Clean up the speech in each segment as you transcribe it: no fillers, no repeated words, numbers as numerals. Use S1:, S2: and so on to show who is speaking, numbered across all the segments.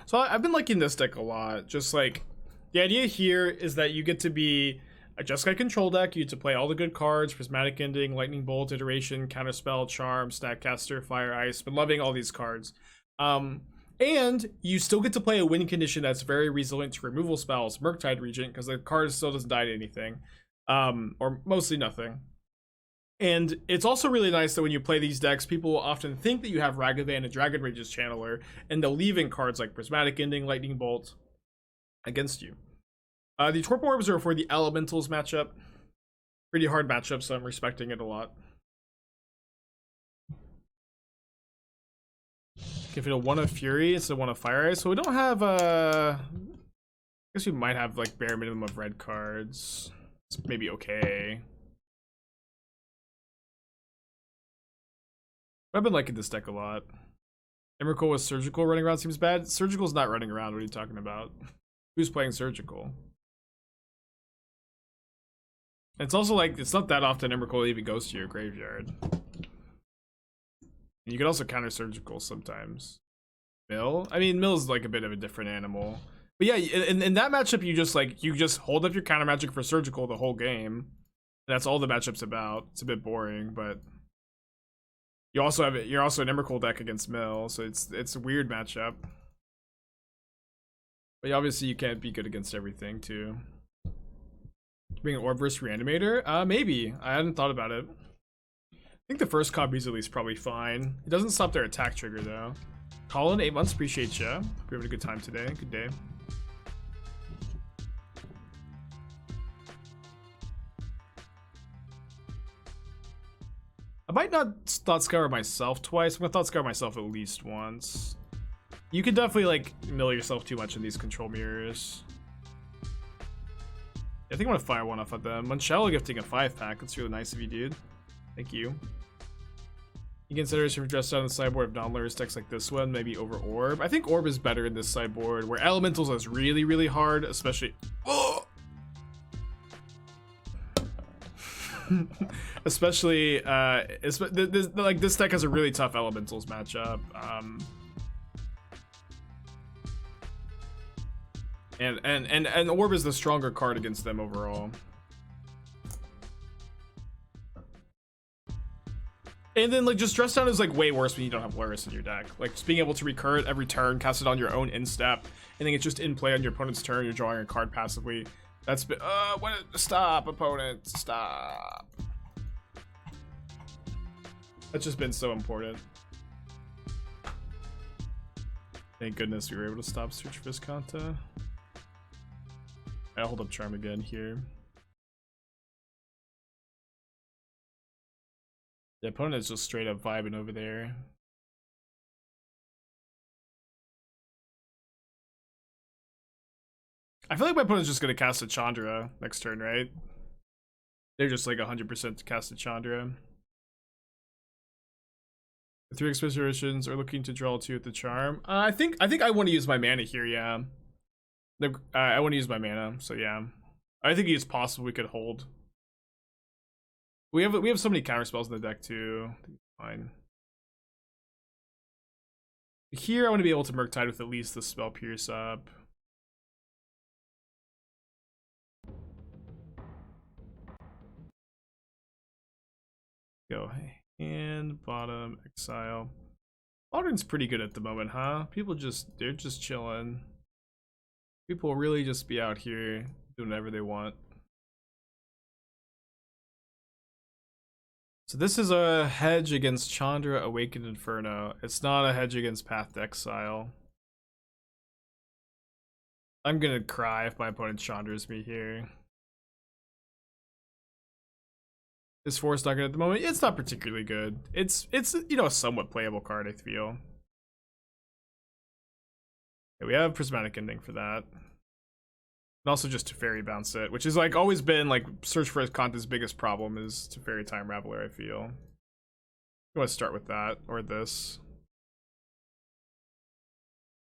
S1: So I've been liking this deck a lot. Just like the idea here is that you get to be a Jeskai control deck. You get to play all the good cards: Prismatic Ending, Lightning Bolt, Iteration, Counterspell, Charm, Snapcaster, Fire, Ice. Been loving all these cards. And you still get to play a win condition that's very resilient to removal spells, Murktide Regent, because the card still doesn't die to anything, or mostly nothing. And it's also really nice that when you play these decks, people will often think that you have Ragavan and Dragon Rage's Channeler, and they'll leave in cards like Prismatic Ending, Lightning Bolt against you. The Torpor Orbs are for the Elementals matchup. Pretty hard matchup, so I'm respecting it a lot. Give it a 1 of Fury instead of 1 of Fire Ice. So we don't have I guess we might have like bare minimum of red cards. It's maybe okay. I've been liking this deck a lot. Emrakul with Surgical running around seems bad. Surgical's not running around. What are you talking about? Who's playing Surgical? It's also like, it's not that often Emrakul even goes to your graveyard. And you can also counter Surgical sometimes. Mill? I mean, Mill's like a bit of a different animal. But yeah, in that matchup, you just hold up your counter magic for Surgical the whole game. And that's all the matchup's about. It's a bit boring, but you're also an Emrakul deck against Mill, so it's a weird matchup. But obviously you can't be good against everything too. Being an Orb versus Reanimator? Maybe. I hadn't thought about it. I think the first copies at least probably fine. It doesn't stop their attack trigger though. Colin, 8 months, appreciate ya. Hope you're having a good time today. Good day. I might not Thought Scour myself twice. I'm gonna Thought Scour myself at least once. You can definitely like mill yourself too much in these control mirrors. I think I'm gonna fire one off at them. Moncello gifting a 5-pack. That's really nice of you, dude. Thank you. You consider if dressed out on the sideboard of non-lures decks like this one, maybe over Orb. I think Orb is better in this sideboard, where Elementals is really, really hard, especially. Oh! Especially, this deck has a really tough Elementals matchup. And Orb is the stronger card against them overall. And then like just Dress Down is like way worse when you don't have Luris in your deck. Like just being able to recur it every turn, cast it on your own instep, and then it's just in play on your opponent's turn, you're drawing a card passively. That's stop, opponent, stop. That's just been so important. Thank goodness we were able to stop Search for Visconta. I'll hold up Charm again here. The opponent is just straight up vibing over there. I feel like my opponent's just gonna cast a Chandra next turn, right? They're just like 100% to cast a Chandra. The 3 Expressive Iterations are looking to draw 2 with the Charm. I think I want to use my mana here, yeah. I want to use my mana, so yeah. I think it's possible we could hold. We have so many counter spells in the deck too. Fine. Here I want to be able to Murktide with at least the Spell Pierce up. Go hand, bottom, exile. Modern's pretty good at the moment, huh? They're just chilling. People really just be out here doing whatever they want. So this is a hedge against Chandra, Awakened Inferno. It's not a hedge against Path to Exile. I'm gonna cry if my opponent Chandras me here. This force not good at the moment. It's not particularly good. It's you know, a somewhat playable card, I feel. Yeah, we have Prismatic Ending for that. And also just Teferi bounce it, which has like always been like Search for Visconta's biggest problem is Teferi Time Raveler, I feel. I want to start with that or this.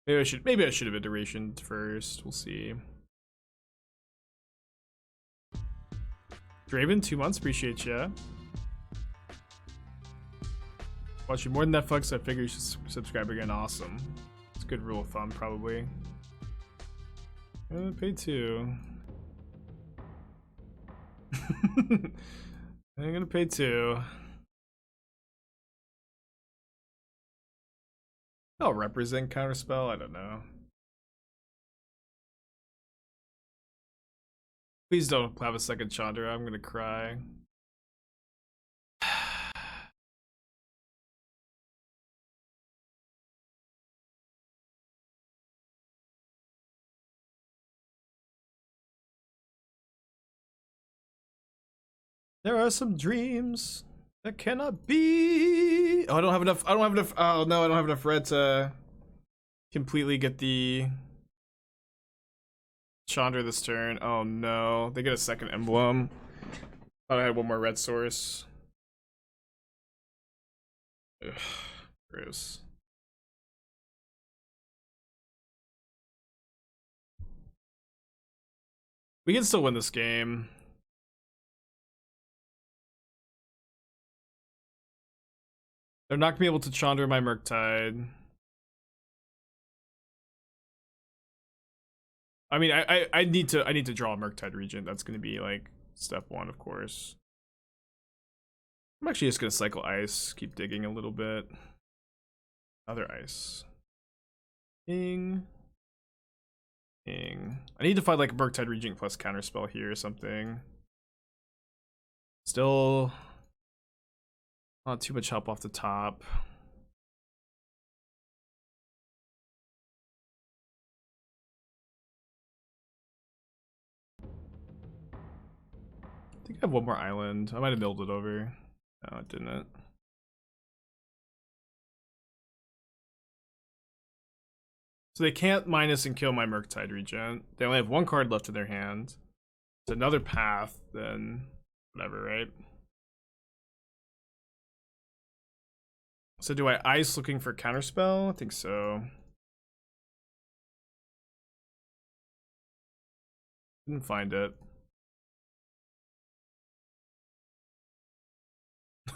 S1: Maybe I should have Iteration first. We'll see. Draven, 2 months, appreciate ya. Watching more than Netflix, I figure you should subscribe again. Awesome. Let's Good rule of thumb, probably. Pay 2. I'm gonna pay 2. I'll represent Counterspell, I don't know. Please don't have a second Chandra, I'm gonna cry. There are some dreams that cannot be. Oh, I don't have enough. Oh no, I don't have enough red to completely get the Chandra this turn. Oh no, they get a second emblem. Thought I had one more red source. Ugh, gross. We can still win this game. They're not gonna be able to Chandra my Murktide. I mean, I need to draw a Murktide Regent. That's gonna be like step 1, of course. I'm actually just gonna cycle ice, keep digging a little bit. Other ice. Ding. Ding. I need to find like a Murktide Regent plus Counterspell here or something. Still not too much help off the top. I think I have one more island. I might have milled it over. No, it didn't. So they can't minus and kill my Murktide Regent. They only have one card left in their hand. It's another path, then whatever, right? So do I ice looking for Counterspell? I think so. Didn't find it.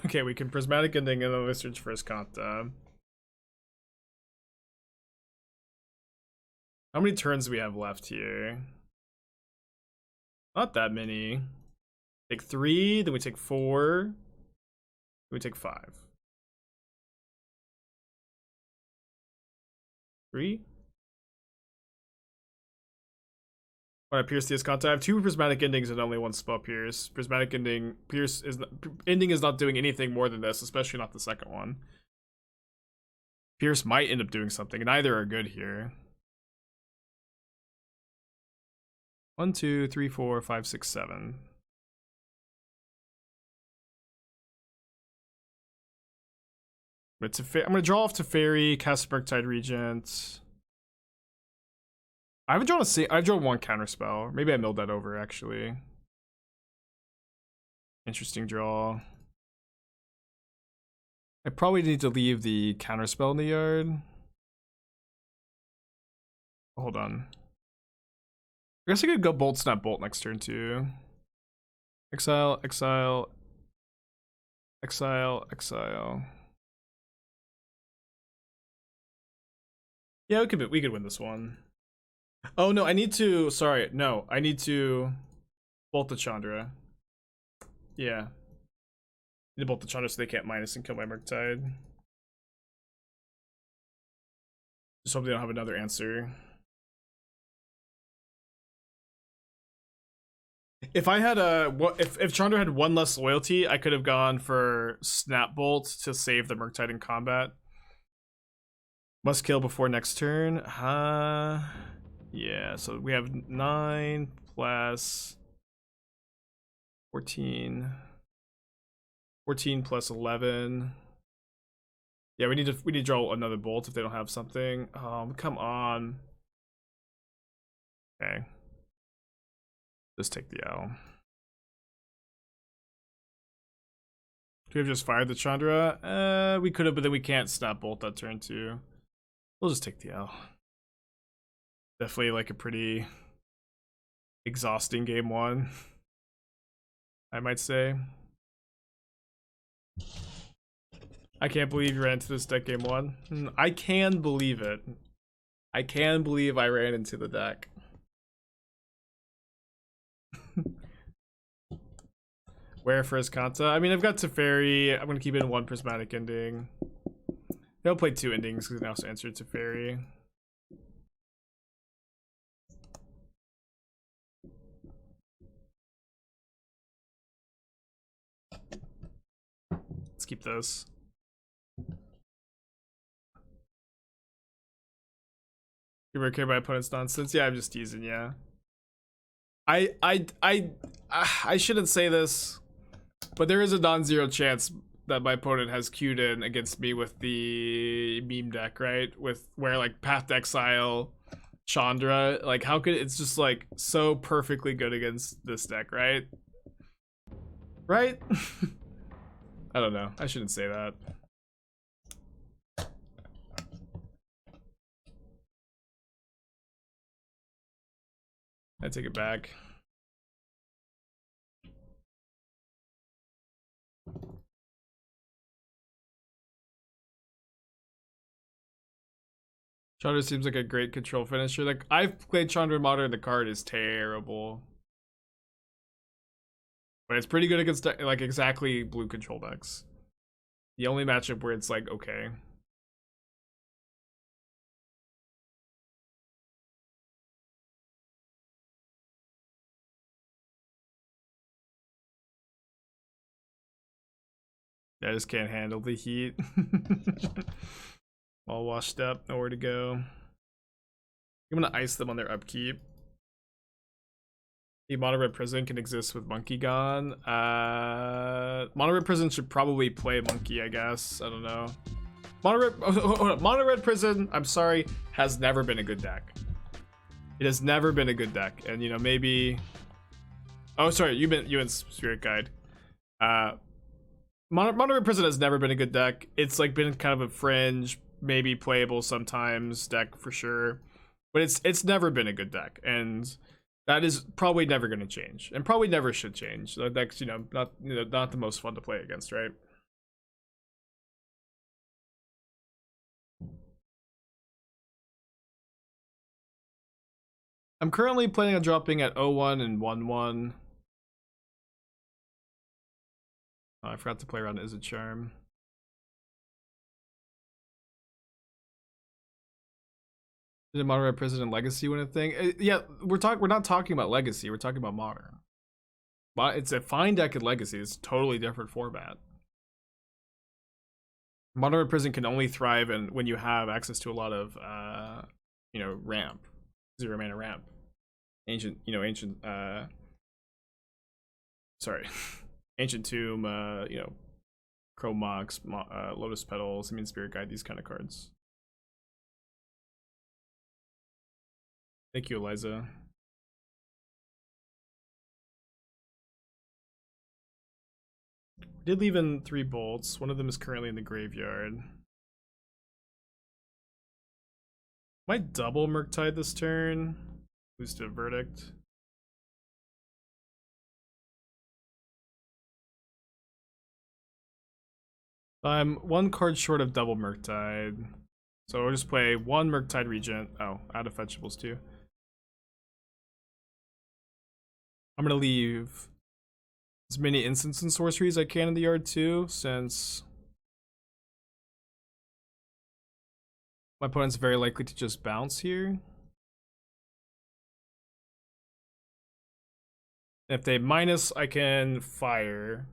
S1: Okay, we can Prismatic Ending and then search for Escanta. How many turns do we have left here? Not that many. Take 3, then we take 4. Then we take 5. 3? When I pierce the Escanta, I have 2 Prismatic Endings and only 1 spell pierce. Prismatic Ending Ending is not doing anything more than this, especially not the second one. Pierce might end up doing something. Neither are good here. 1, 2, 3, 4, 5, 6, 7. I'm gonna draw off Teferi, cast Murktide Regent. I haven't drawn I've drawn 1 Counterspell. Maybe I milled that over actually. Interesting draw. I probably need to leave the Counterspell in the yard. Hold on. I guess I could go Bolt Snap Bolt next turn too. Exile, exile, exile, exile. Yeah, we could win this one. Oh no, I need to. Sorry, no, I need to Bolt the Chandra. Yeah, I need to Bolt the Chandra so they can't minus and kill my Murktide. Just hope they don't have another answer. If I had if Chandra had 1 less loyalty, I could have gone for Snap Bolt to save the Murktide in combat. Must kill before next turn. Yeah, so we have 9 plus 14. 14 plus 11. Yeah, we need to draw another bolt if they don't have something. Come on. Okay. Just take the L. Could have just fired the Chandra. We could have, but then we can't Snap Bolt that turn too. We'll just take the L. Definitely like a pretty exhausting game 1, I might say. I can't believe you ran into this deck game 1. I can believe it. I can believe I ran into the deck. Where for his Kanta? I mean, I've got Teferi. I'm gonna keep it in one Prismatic Ending. They'll play 2 endings because they also answer Teferi. Let's keep those. You ever care about opponent's nonsense? Yeah, I'm just teasing. Yeah. I shouldn't say this, but there is a non-zero chance that my opponent has queued in against me with the meme deck, right? With where like Path to Exile, Chandra, like how could it's just like so perfectly good against this deck, right? Right? I don't know. I shouldn't say that. I take it back. Chandra seems like a great control finisher. Like I've played Chandra Modern, the card is terrible. But it's pretty good against like exactly blue control decks. The only matchup where it's like okay. I just can't handle the heat. All washed up, nowhere to go. I'm gonna ice them on their upkeep. The Mono Red Prison can exist with Monkey gone. Mono Red Prison should probably play Monkey, I guess. I don't know. Mono Red Prison, I'm sorry, has never been a good deck. It has never been a good deck. And you know, maybe. Oh, sorry, you meant Spirit Guide. Mono Red Prison has never been a good deck. It's like been kind of a fringe, maybe playable sometimes deck for sure. But it's never been a good deck. And that is probably never going to change, and probably never should change. That deck's, not the most fun to play against, right? I'm currently planning on dropping at 0-1 and 1-1. Oh, I forgot to play around Is a Charm. Did Modern Red Prison and Legacy win a thing? Yeah, we're not talking about Legacy. We're talking about Modern. But it's a fine deck in Legacy. It's a totally different format. Modern Red Prison can only thrive when you have access to a lot of, ramp, 0 mana ramp, ancient Tomb, Chrome Mox, Lotus Petals, Spirit Guide, these kind of cards. Thank you, Eliza. Did leave in 3 bolts. One of them is currently in the graveyard. Might double Murktide this turn. Lose to a Verdict. I'm 1 card short of double Murktide. So we'll just play 1 Murktide Regent. Oh, out of fetchables too. I'm gonna leave as many instants and sorceries I can in the yard too, since my opponent's very likely to just bounce here. If they minus, I can fire.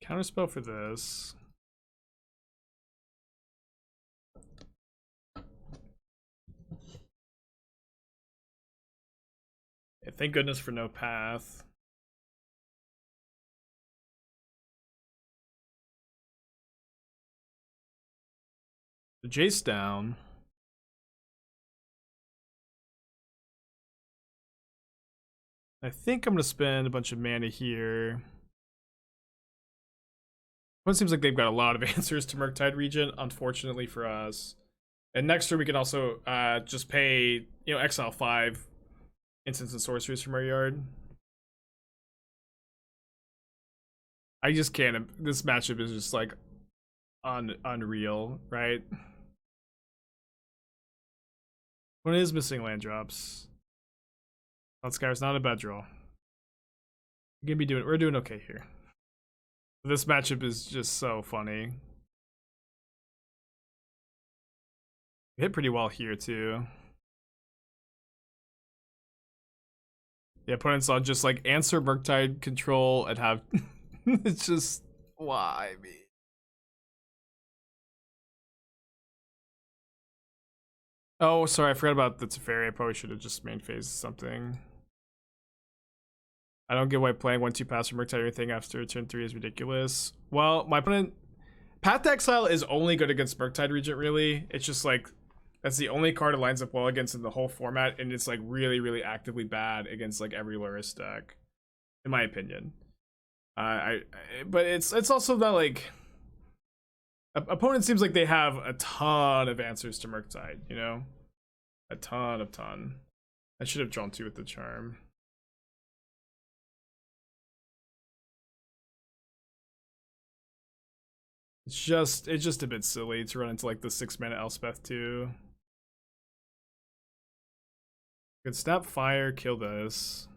S1: Counterspell for this. Yeah, thank goodness for no path. The Jace down. I think I'm gonna spend a bunch of mana here. It seems like they've got a lot of answers to Murktide Regent, unfortunately for us. And next turn we can also just pay, exile 5 instants and sorceries from our yard. I just can't. This matchup is just like unreal, right? What is missing land drops? Thought Scour is not a bad draw. We're doing okay here. This matchup is just so funny. We hit pretty well here too. The opponents on just like answer Murktide control and have it's just why me? Oh, sorry, I forgot about the Teferi. I probably should have just main phased something. I don't get why playing 1-2 pass for Murktide or anything after turn 3 is ridiculous. Well, my opponent Path to Exile is only good against Murktide Regent, really. It's just like that's the only card it lines up well against in the whole format, and it's like really, really actively bad against like every Lurrus deck, in my opinion. But it's also that like opponent seems like they have a ton of answers to Murktide, you know, a ton. I should have drawn 2 with the charm. It's just a bit silly to run into like the 6-mana Elspeth too. Could snap fire, kill this.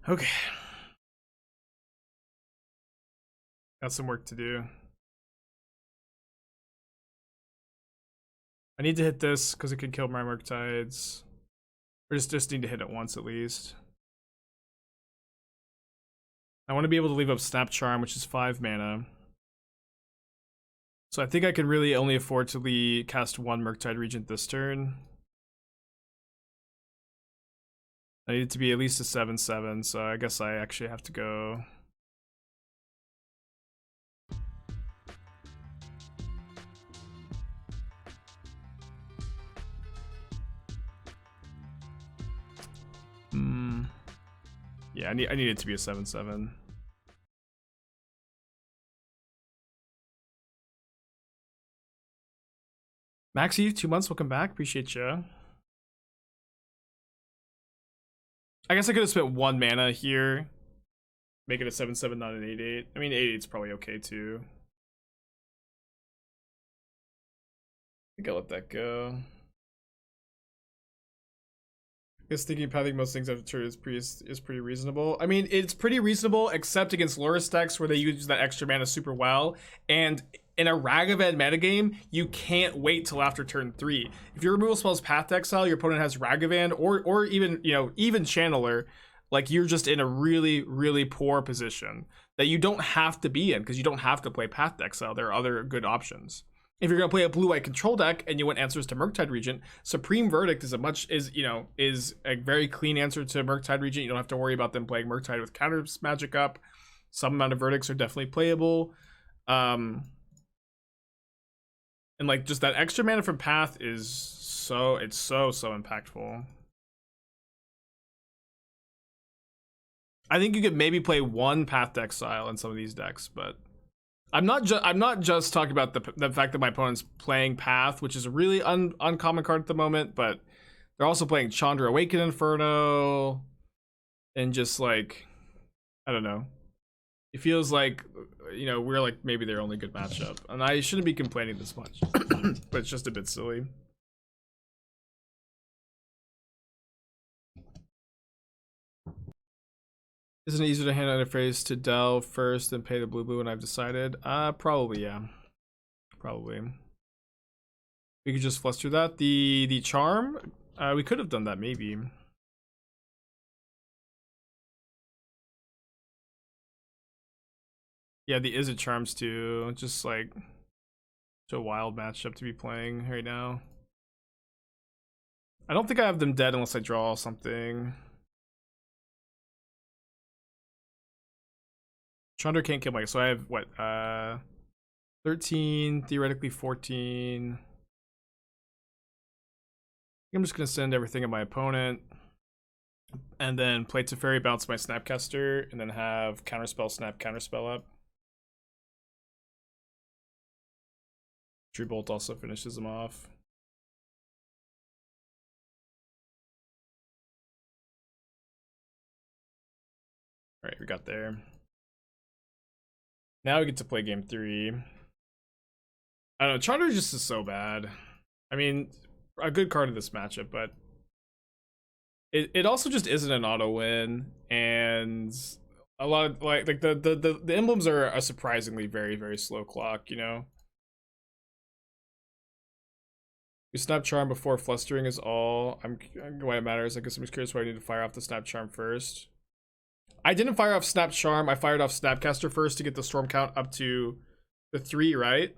S1: Okay. Got some work to do. I need to hit this because it could kill my Murktides. Or just need to hit it once at least. I want to be able to leave up Snap Charm, which is 5 mana. So I think I can really only afford to cast 1 Murktide Regent this turn. I need it to be at least a 7/7, so I guess I actually have to go. Yeah, I need it to be a 7/7. Maxie, 2 months, welcome back. Appreciate you. I guess I could have spent 1 mana here. Make it a 7/7, not an 8/8. I mean, 8/8's probably okay too. I think I'll let that go. I guess thinking pathing most things after turn is pretty reasonable. I mean, it's pretty reasonable except against Lurrus decks where they use that extra mana super well. And in a Ragavan metagame, you can't wait till after turn 3. If your removal spell is Path to Exile, your opponent has Ragavan or even, you know, even Channeler, like you're just in a really, really poor position that you don't have to be in because you don't have to play Path to Exile. There are other good options. If you're gonna play a blue-white control deck and you want answers to Murktide Regent, Supreme Verdict is a very clean answer to Murktide Regent. You don't have to worry about them playing Murktide with counter magic up. Some amount of verdicts are definitely playable. And like just that extra mana from Path is so impactful. I think you could maybe play 1 Path to Exile in some of these decks, but I'm not just talking about the fact that my opponent's playing Path, which is a really uncommon card at the moment, but they're also playing Chandra Awakened Inferno, and just like, I don't know. It feels like, you know, we're like maybe their only good matchup, and I shouldn't be complaining this much, but it's just a bit silly. Isn't it easier to hand out a phrase to delve first and pay the blue and I've decided? Probably, yeah. Probably. We could just fluster that. The charm? We could have done that, maybe. Yeah, the Is It charms too. Just like, it's a wild matchup to be playing right now. I don't think I have them dead unless I draw something. Chandra can't kill my, so I have what, 13, theoretically 14. I'm just gonna send everything at my opponent, and then play Teferi, bounce my Snapcaster, and then have Counterspell, Snap, Counterspell up. True Bolt also finishes them off. Alright, we got there. Now we get to play game 3. I don't know, Chandra just is so bad. I mean, a good card in this matchup, but it also just isn't an auto win, and a lot of like the emblems are a surprisingly very, very slow clock, you know. You snap charm before flustering is all. Why it matters. I guess I'm just curious why I need to fire off the snap charm first. I didn't fire off snap charm. I fired off Snapcaster first to get the storm count up to the 3, right?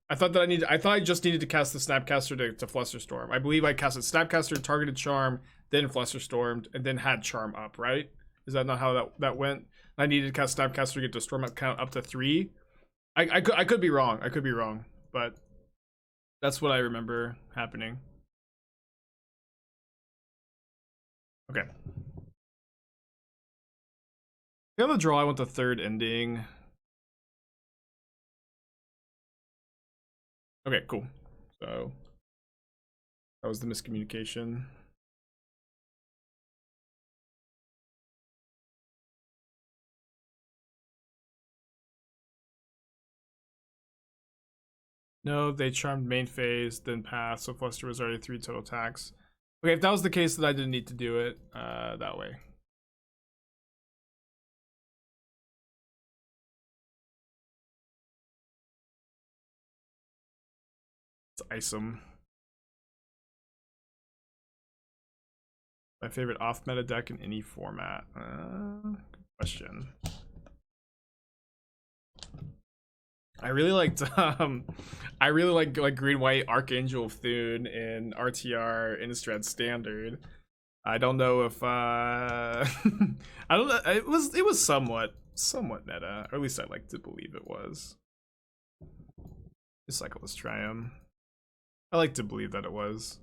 S1: I thought I just needed to cast the Snapcaster to Flusterstorm. I believe I casted Snapcaster, targeted Charm, then Flusterstormed, and then had Charm up, right? Is that not how that went? I needed to cast Snapcaster to get the storm count up to 3. I could be wrong. I could be wrong, but that's what I remember happening. Okay. On the draw, I want the 3rd ending. Okay, cool. So that was the miscommunication. No, they charmed main phase, then pass, so Fluster was already 3 total attacks. Okay, if that was the case, then I didn't need to do it that way. Let's ice him. My favorite off-meta deck in any format. Good question. I really liked I really like green white Archangel of Thune in RTR Innistrad Standard. I don't know if I don't know, it was somewhat meta, or at least I like to believe it was. This Cyclist Triome. I like to believe that it was.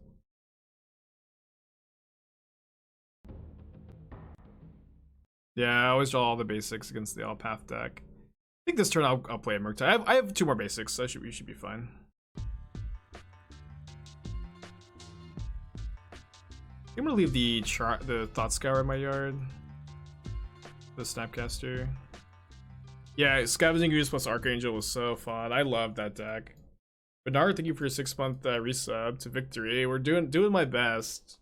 S1: Yeah, I always draw all the basics against the all path deck. I think this turn I'll play a Murktide. I have 2 more basics, so we should be fine. I'm gonna leave the Thought Scour in my yard. The Snapcaster. Yeah, Scavenging Goose plus Archangel was so fun. I love that deck. Bernard, thank you for your 6-month resub to victory. We're doing my best.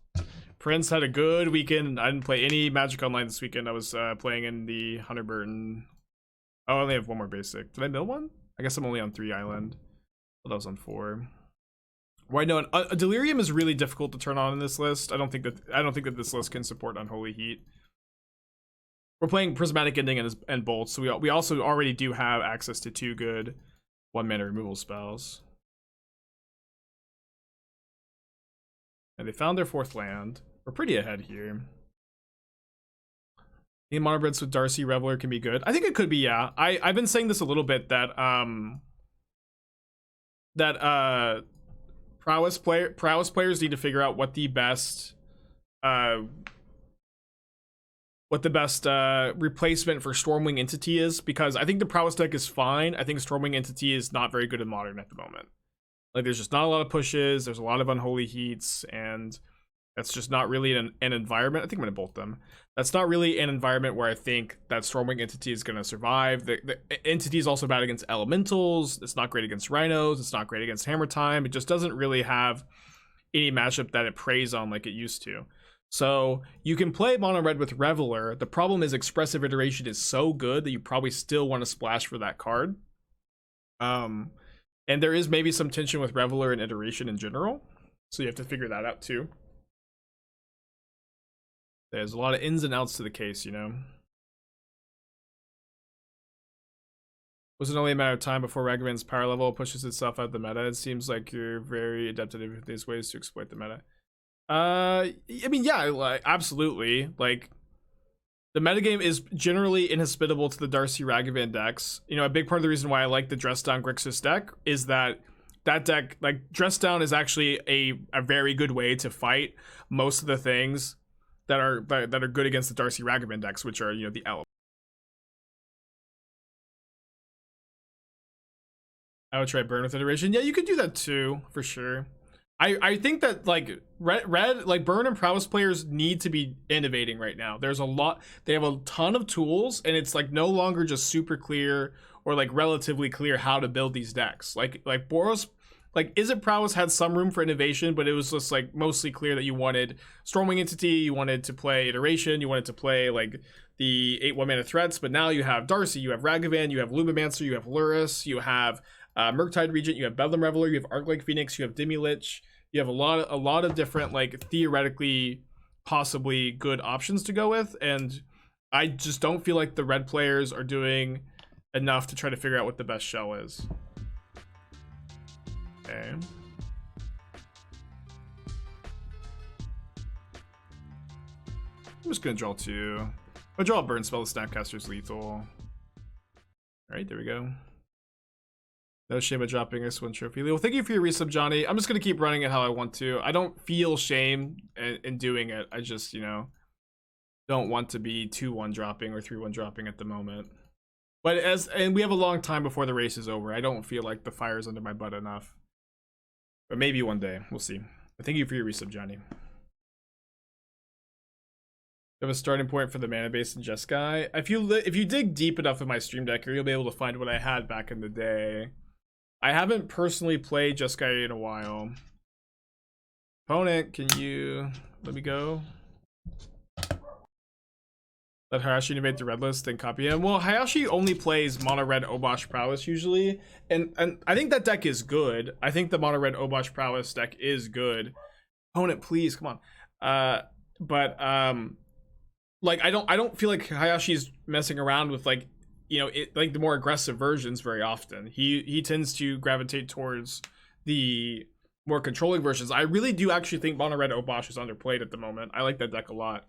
S1: Prince had a good weekend. I didn't play any Magic Online this weekend. I was playing in the Hunter Burton. Oh, I only have 1 more basic. Did I mill 1? I guess I'm only on 3 island. Well, that was on 4. Why no? A Delirium is really difficult to turn on in this list. I don't think that this list can support Unholy Heat. We're playing Prismatic Ending and Bolts, so we also already do have access to 2 good 1-mana removal spells. And they found their 4th land. We're pretty ahead here. The Monobreds with Darcy Raveler can be good. I think it could be, yeah. I've been saying this a little bit that prowess players need to figure out what the best replacement for Stormwing Entity is, because I think the prowess deck is fine. I think Stormwing Entity is not very good in Modern at the moment. Like, there's just not a lot of pushes, there's a lot of Unholy Heats, and that's just not really an environment. I think I'm going to bolt them. That's not really an environment where I think that Stormwing Entity is going to survive. The Entity is also bad against Elementals. It's not great against Rhinos. It's not great against Hammer Time. It just doesn't really have any matchup that it preys on like it used to. So you can play Mono Red with Raveler. The problem is Expressive Iteration is so good that you probably still want to splash for that card. And there is maybe some tension with Raveler and Iteration in general. So you have to figure that out too. There's a lot of ins and outs to the case, you know. Was it only a matter of time before Ragavan's power level pushes itself out of the meta? It seems like you're very adept at these ways to exploit the meta. I mean, yeah, like, absolutely. Like, The metagame is generally inhospitable to the Darcy Ragavan decks. You know, a big part of the reason why I like the Dress Down Grixis deck is that deck, like, Dress Down is actually a very good way to fight most of the things that are good against the Darcy Ragavan decks, which are, you know, the Element. I would try Burn with Iteration. Yeah, you could do that too, for sure. I think that, like, red, like, Burn and Prowess players need to be innovating right now. There's a lot, they have a ton of tools, and it's, like, no longer just super clear or, like, relatively clear how to build these decks. Like Boros, like, Izzet Prowess had some room for innovation, but it was just, like, mostly clear that you wanted Stormwing Entity, you wanted to play Iteration, you wanted to play, like, the 8 1-mana threats, but now you have Darcy, you have Ragavan, you have Lumimancer, you have Lurrus, you have Murktide Regent, you have Bedlam Reveler, you have Arclight Phoenix, you have Demi-Lich. You have a lot of different, like, theoretically possibly good options to go with, and I just don't feel like the red players are doing enough to try to figure out what the best shell is. Okay. I'm just gonna draw 2. I'll draw a Burn Spell. The Snapcaster's lethal. Alright, there we go. No shame of dropping this one trophy. Well, thank you for your resub, Johnny. I'm just going to keep running it how I want to. I don't feel shame in doing it. I just, you know, don't want to be 2-1 dropping or 3-1 dropping at the moment. But and we have a long time before the race is over. I don't feel like the fire's under my butt enough. But maybe one day. We'll see. But thank you for your resub, Johnny. I have a starting point for the mana base in Jeskai. If you dig deep enough in my stream deck, you'll be able to find what I had back in the day. I haven't personally played Jeskai in a while. Opponent, can you let me go? Let Hayashi innovate the red list and copy him. Well, Hayashi only plays mono red Obosh Prowess usually, and I think that deck is good. I think the mono red Obosh Prowess deck is good. Opponent, please come on. Like I don't feel like Hayashi's messing around with, like, you know, like the more aggressive versions very often. He tends to gravitate towards the more controlling versions. I really do actually think mono red Obosh is underplayed at the moment. I like that deck a lot.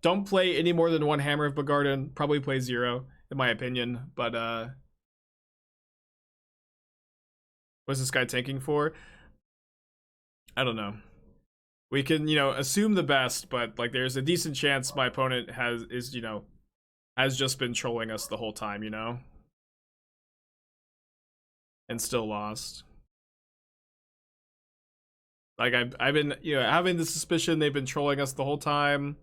S1: Don't play any more than 1 Hammer of Bogarden. Probably play 0 in my opinion. But what's this guy tanking for? I don't know. We can, you know, assume the best, but, like, there's a decent chance my opponent has just been trolling us the whole time, you know? And still lost. Like, I've been, you know, having the suspicion they've been trolling us the whole time.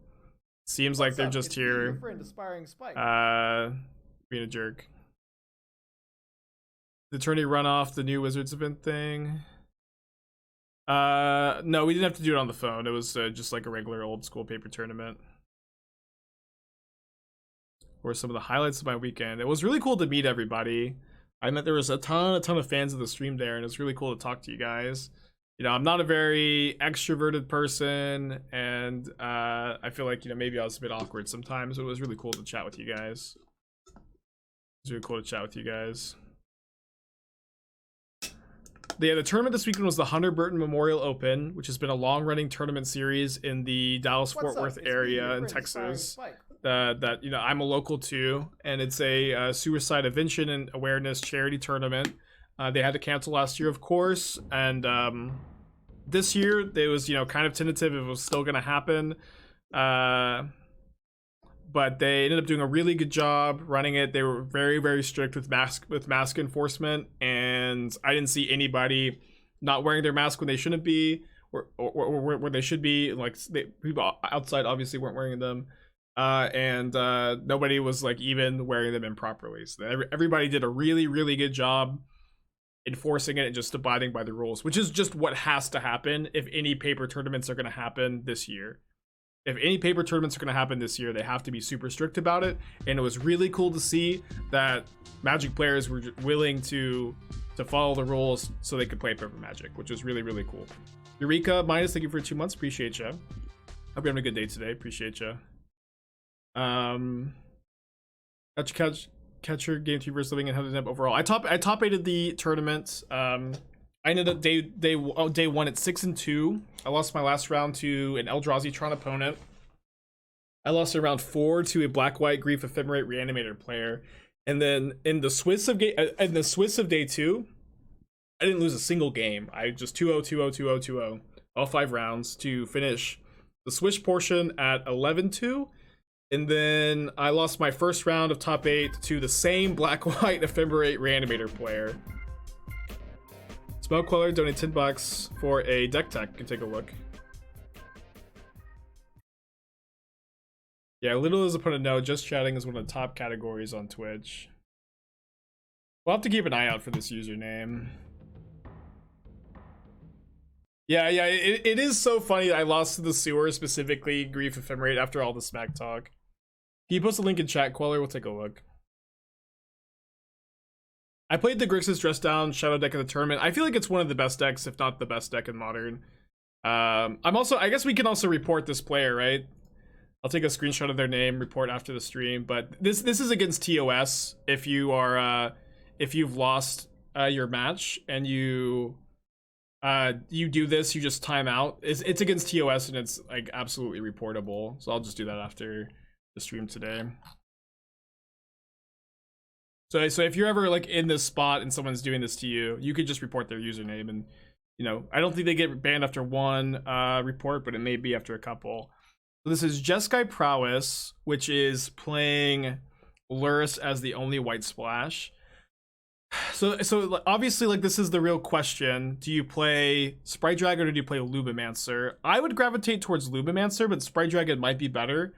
S1: Seems like they're just here.
S2: Friend, Aspiring Spike.
S1: Being a jerk. The tourney run off the new Wizards event thing. No, we didn't have to do it on the phone. It was just like a regular old school paper tournament. Or some of the highlights of my weekend. It was really cool to meet everybody. I met there was a ton of fans of the stream there, and it's really cool to talk to you guys. You know, I'm not a very extroverted person, and I feel like, you know, maybe I was a bit awkward sometimes, but it was really cool to chat with you guys. It was really cool to chat with you guys. Yeah, the tournament this weekend was the Hunter Burton Memorial Open, which has been a long-running tournament series in the Dallas-Fort Worth area in Texas. That, you know, I'm a local too, and it's a suicide prevention and awareness charity tournament. They had to cancel last year, of course, and this year it was, you know, kind of tentative if it was still going to happen. But they ended up doing a really good job running it. They were very, very strict with mask enforcement, and I didn't see anybody not wearing their mask when they shouldn't be, or where they should be. Like, people outside obviously weren't wearing them, and nobody was, like, even wearing them improperly. So everybody did a really, really good job enforcing it and just abiding by the rules, which is just what has to happen if any paper tournaments are going to happen this year. If any paper tournaments are going to happen this year, they have to be super strict about it. And it was really cool to see that Magic players were willing to follow the rules so they could play paper Magic, which was really, really cool. Eureka Minus, thank you for 2 months. Appreciate you. Hope you're having a good day today. Appreciate you. Catcher, Game 2 versus Living, and how did it end up overall? I top 8'd the tournament. I ended up day 1 at 6-2. I lost my last round to an Eldrazi Tron opponent. I lost in round 4 to a black-white Grief Ephemerate Reanimator player. And then in the Swiss of day 2, I didn't lose a single game. I just 2-0, 2-0, 2-0, 2-0, all 5 rounds to finish the Swiss portion at 11-2. And then I lost my first round of top 8 to the same black-white Ephemerate Reanimator player. Smoke Queller donated $10 for a deck tech. You can take a look. Yeah, little as a opponent know, just chatting is one of the top categories on Twitch. We'll have to keep an eye out for this username. Yeah, it is so funny that I lost to the sewer, specifically Grief Ephemerate, after all the smack talk. Can you post a link in chat, Queller? We'll take a look. I played the Grixis Dress Down Shadow deck in the tournament. I feel like it's one of the best decks, if not the best deck in Modern. I guess we can also report this player, right? I'll take a screenshot of their name, report after the stream. But this is against TOS. If you are, if you've lost your match and you do this, you just time out. It's against TOS and it's like absolutely reportable. So I'll just do that after the stream today. So if you're ever like in this spot and someone's doing this to you, you could just report their username, and you know, I don't think they get banned after one report, but it may be after a couple. So this is Jeskai Prowess, which is playing Lurrus as the only white splash. So obviously, like, this is the real question. Do you play Sprite Dragon or do you play Lubomancer? I would gravitate towards Lubomancer, but Sprite Dragon might be better.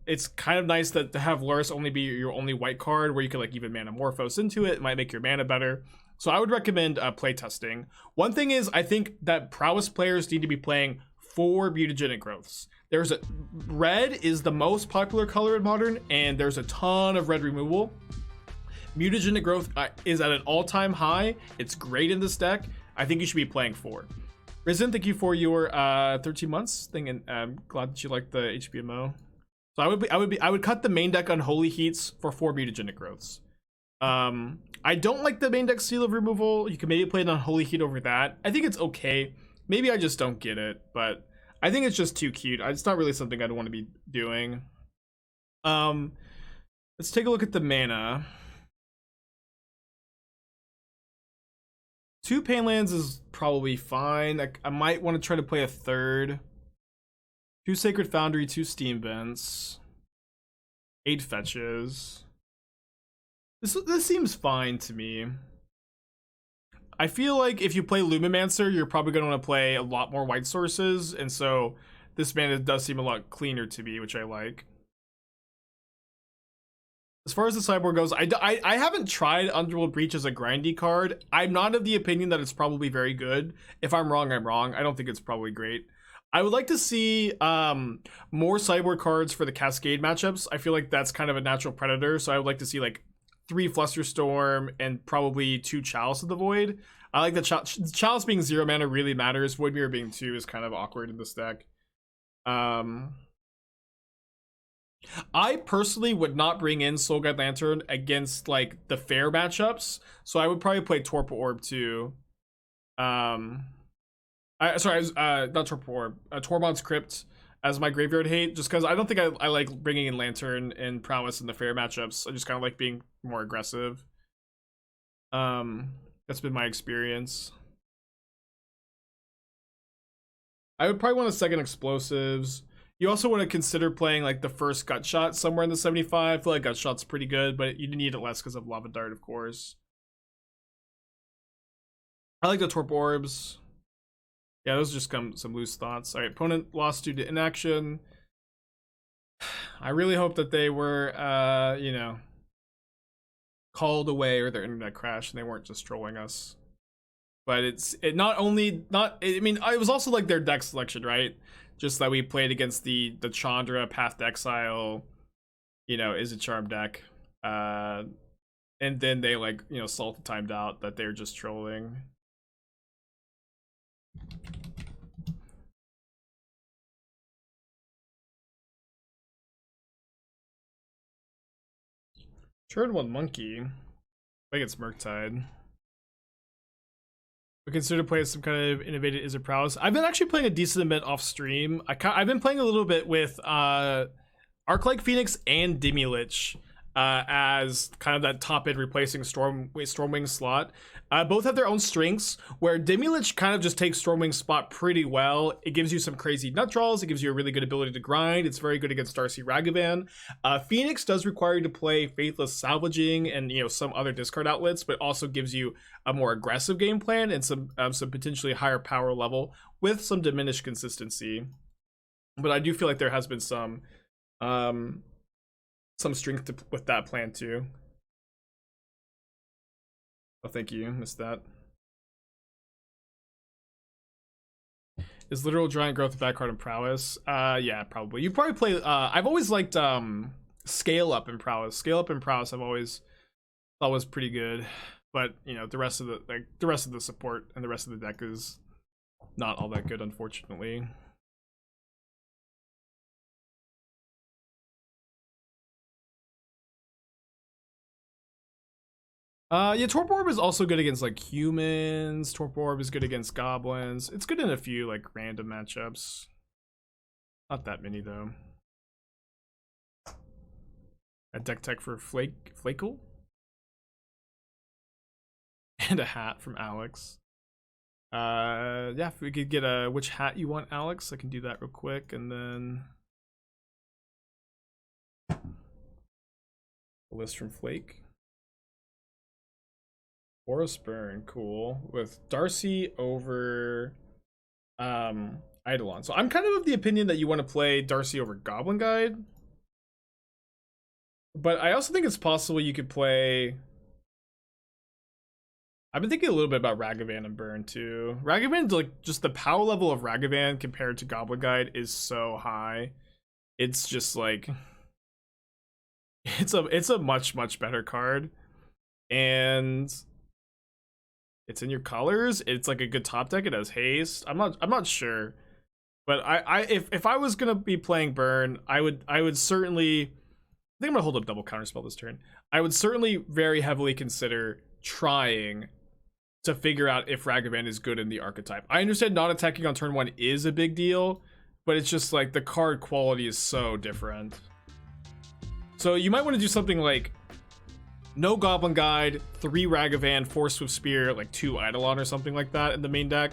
S1: It's kind of nice that to have Lurrus only be your only white card, where you can like even Manamorphose into it. It might make your mana better. So I would recommend playtesting. One thing is, I think that Prowess players need to be playing 4 mutagenic growths. Red is the most popular color in Modern, and there's a ton of red removal. Mutagenic growth is at an all-time high. It's great in this deck. I think you should be playing 4. Risen, thank you for your 13 months thing, and I'm glad that you like the HBMO. So I would cut the main deck Unholy Heats for 4 mutagenic growths. I don't like the main deck Seal of Removal. You can maybe play an Unholy Heat over that. I think it's okay. Maybe I just don't get it, but I think it's just too cute. It's not really something I'd want to be doing. Let's take a look at the mana. 2 Painlands is probably fine. I might want to try to play a 3rd. 2 Sacred Foundry, 2 Steam Vents. 8 fetches. This seems fine to me. I feel like if you play Lubomancer, you're probably going to want to play a lot more white sources, and so this mana does seem a lot cleaner to me, which I like. As far as the sideboard goes, I haven't tried Underworld Breach as a grindy card. I'm not of the opinion that it's probably very good. If I'm wrong, I'm wrong. I don't think it's probably great. I would like to see more sideboard cards for the Cascade matchups. I feel like that's kind of a natural predator, so I would like to see like 3 Flusterstorm and probably 2 Chalice of the Void. I like the Chalice being 0 mana really matters. Void Mirror being 2 is kind of awkward in this deck. I personally would not bring in Soul Guide Lantern against like the fair matchups, so I would probably play Torpor Orb too. Not Torpor Orb, Tormod's Crypt as my graveyard hate, just because I don't think I like bringing in Lantern and Prowess in the fair matchups. I just kind of like being more aggressive. That's been my experience. I would probably want to second Explosives. You also want to consider playing like the first Gutshot somewhere in the 75. I feel like Gutshot's pretty good, but you need it less because of Lava Dart, of course. I like the Torpor Orbs. Yeah, those just some loose thoughts. All right, opponent lost due to inaction. I really hope that they were, you know, called away or their internet crashed and they weren't just trolling us. But it was also like their deck selection, right? Just that we played against the Chandra, Path to Exile, you know, is a charm deck. And then they like, you know, salted timed out that they're just trolling. Turn 1 Monkey. I think it's Murktide. We consider playing some kind of innovative Izzet Prowess. I've been actually playing a decent amount off stream. I've been playing a little bit with Arc-like Phoenix and Demi-Lich as kind of that top end replacing Stormwing slot. Both have their own strengths, where Demi-Lich kind of just takes Stormwing's spot pretty well. It gives you some crazy nut draws. It gives you a really good ability to grind. It's very good against Darcy Ragavan. Phoenix does require you to play Faithless Salvaging and some other discard outlets, but also gives you a more aggressive game plan and some potentially higher power level with some diminished consistency. But I do feel like there has been some strength with that plan too. Oh, thank you. Missed that. Is literal giant growth a bad card in prowess? Yeah, probably. You probably play. I've always liked scale up in prowess. Scale up in prowess I've always thought was pretty good, but the rest of the support and the rest of the deck is not all that good, unfortunately. Yeah, Torpor Orb is also good against like humans. Torpor Orb is good against goblins. It's good in a few like random matchups. Not that many though. A deck tech for Flakel. And a hat from Alex. Yeah, if we could get which hat you want, Alex, I can do that real quick, and then a list from Flake. Forest Burn, cool. With Darcy over Eidolon. So I'm kind of the opinion that you want to play Darcy over Goblin Guide. But I also think it's possible you could play... I've been thinking a little bit about Ragavan and Burn too. Ragavan, like, just the power level of Ragavan compared to Goblin Guide is so high. It's just like... It's a much better card. And... it's in your colors. It's like a good top deck. It has haste. I'm not sure, but if I was gonna be playing Burn, I would certainly. I think I'm gonna hold up double counterspell this turn. I would certainly very heavily consider trying to figure out if Ragavan is good in the archetype. I understand not attacking on turn 1 is a big deal, but it's just like the card quality is so different. So you might want to do something like no Goblin Guide, 3 Ragavan, 4 Swift Spear, like 2 Eidolon or something like that in the main deck.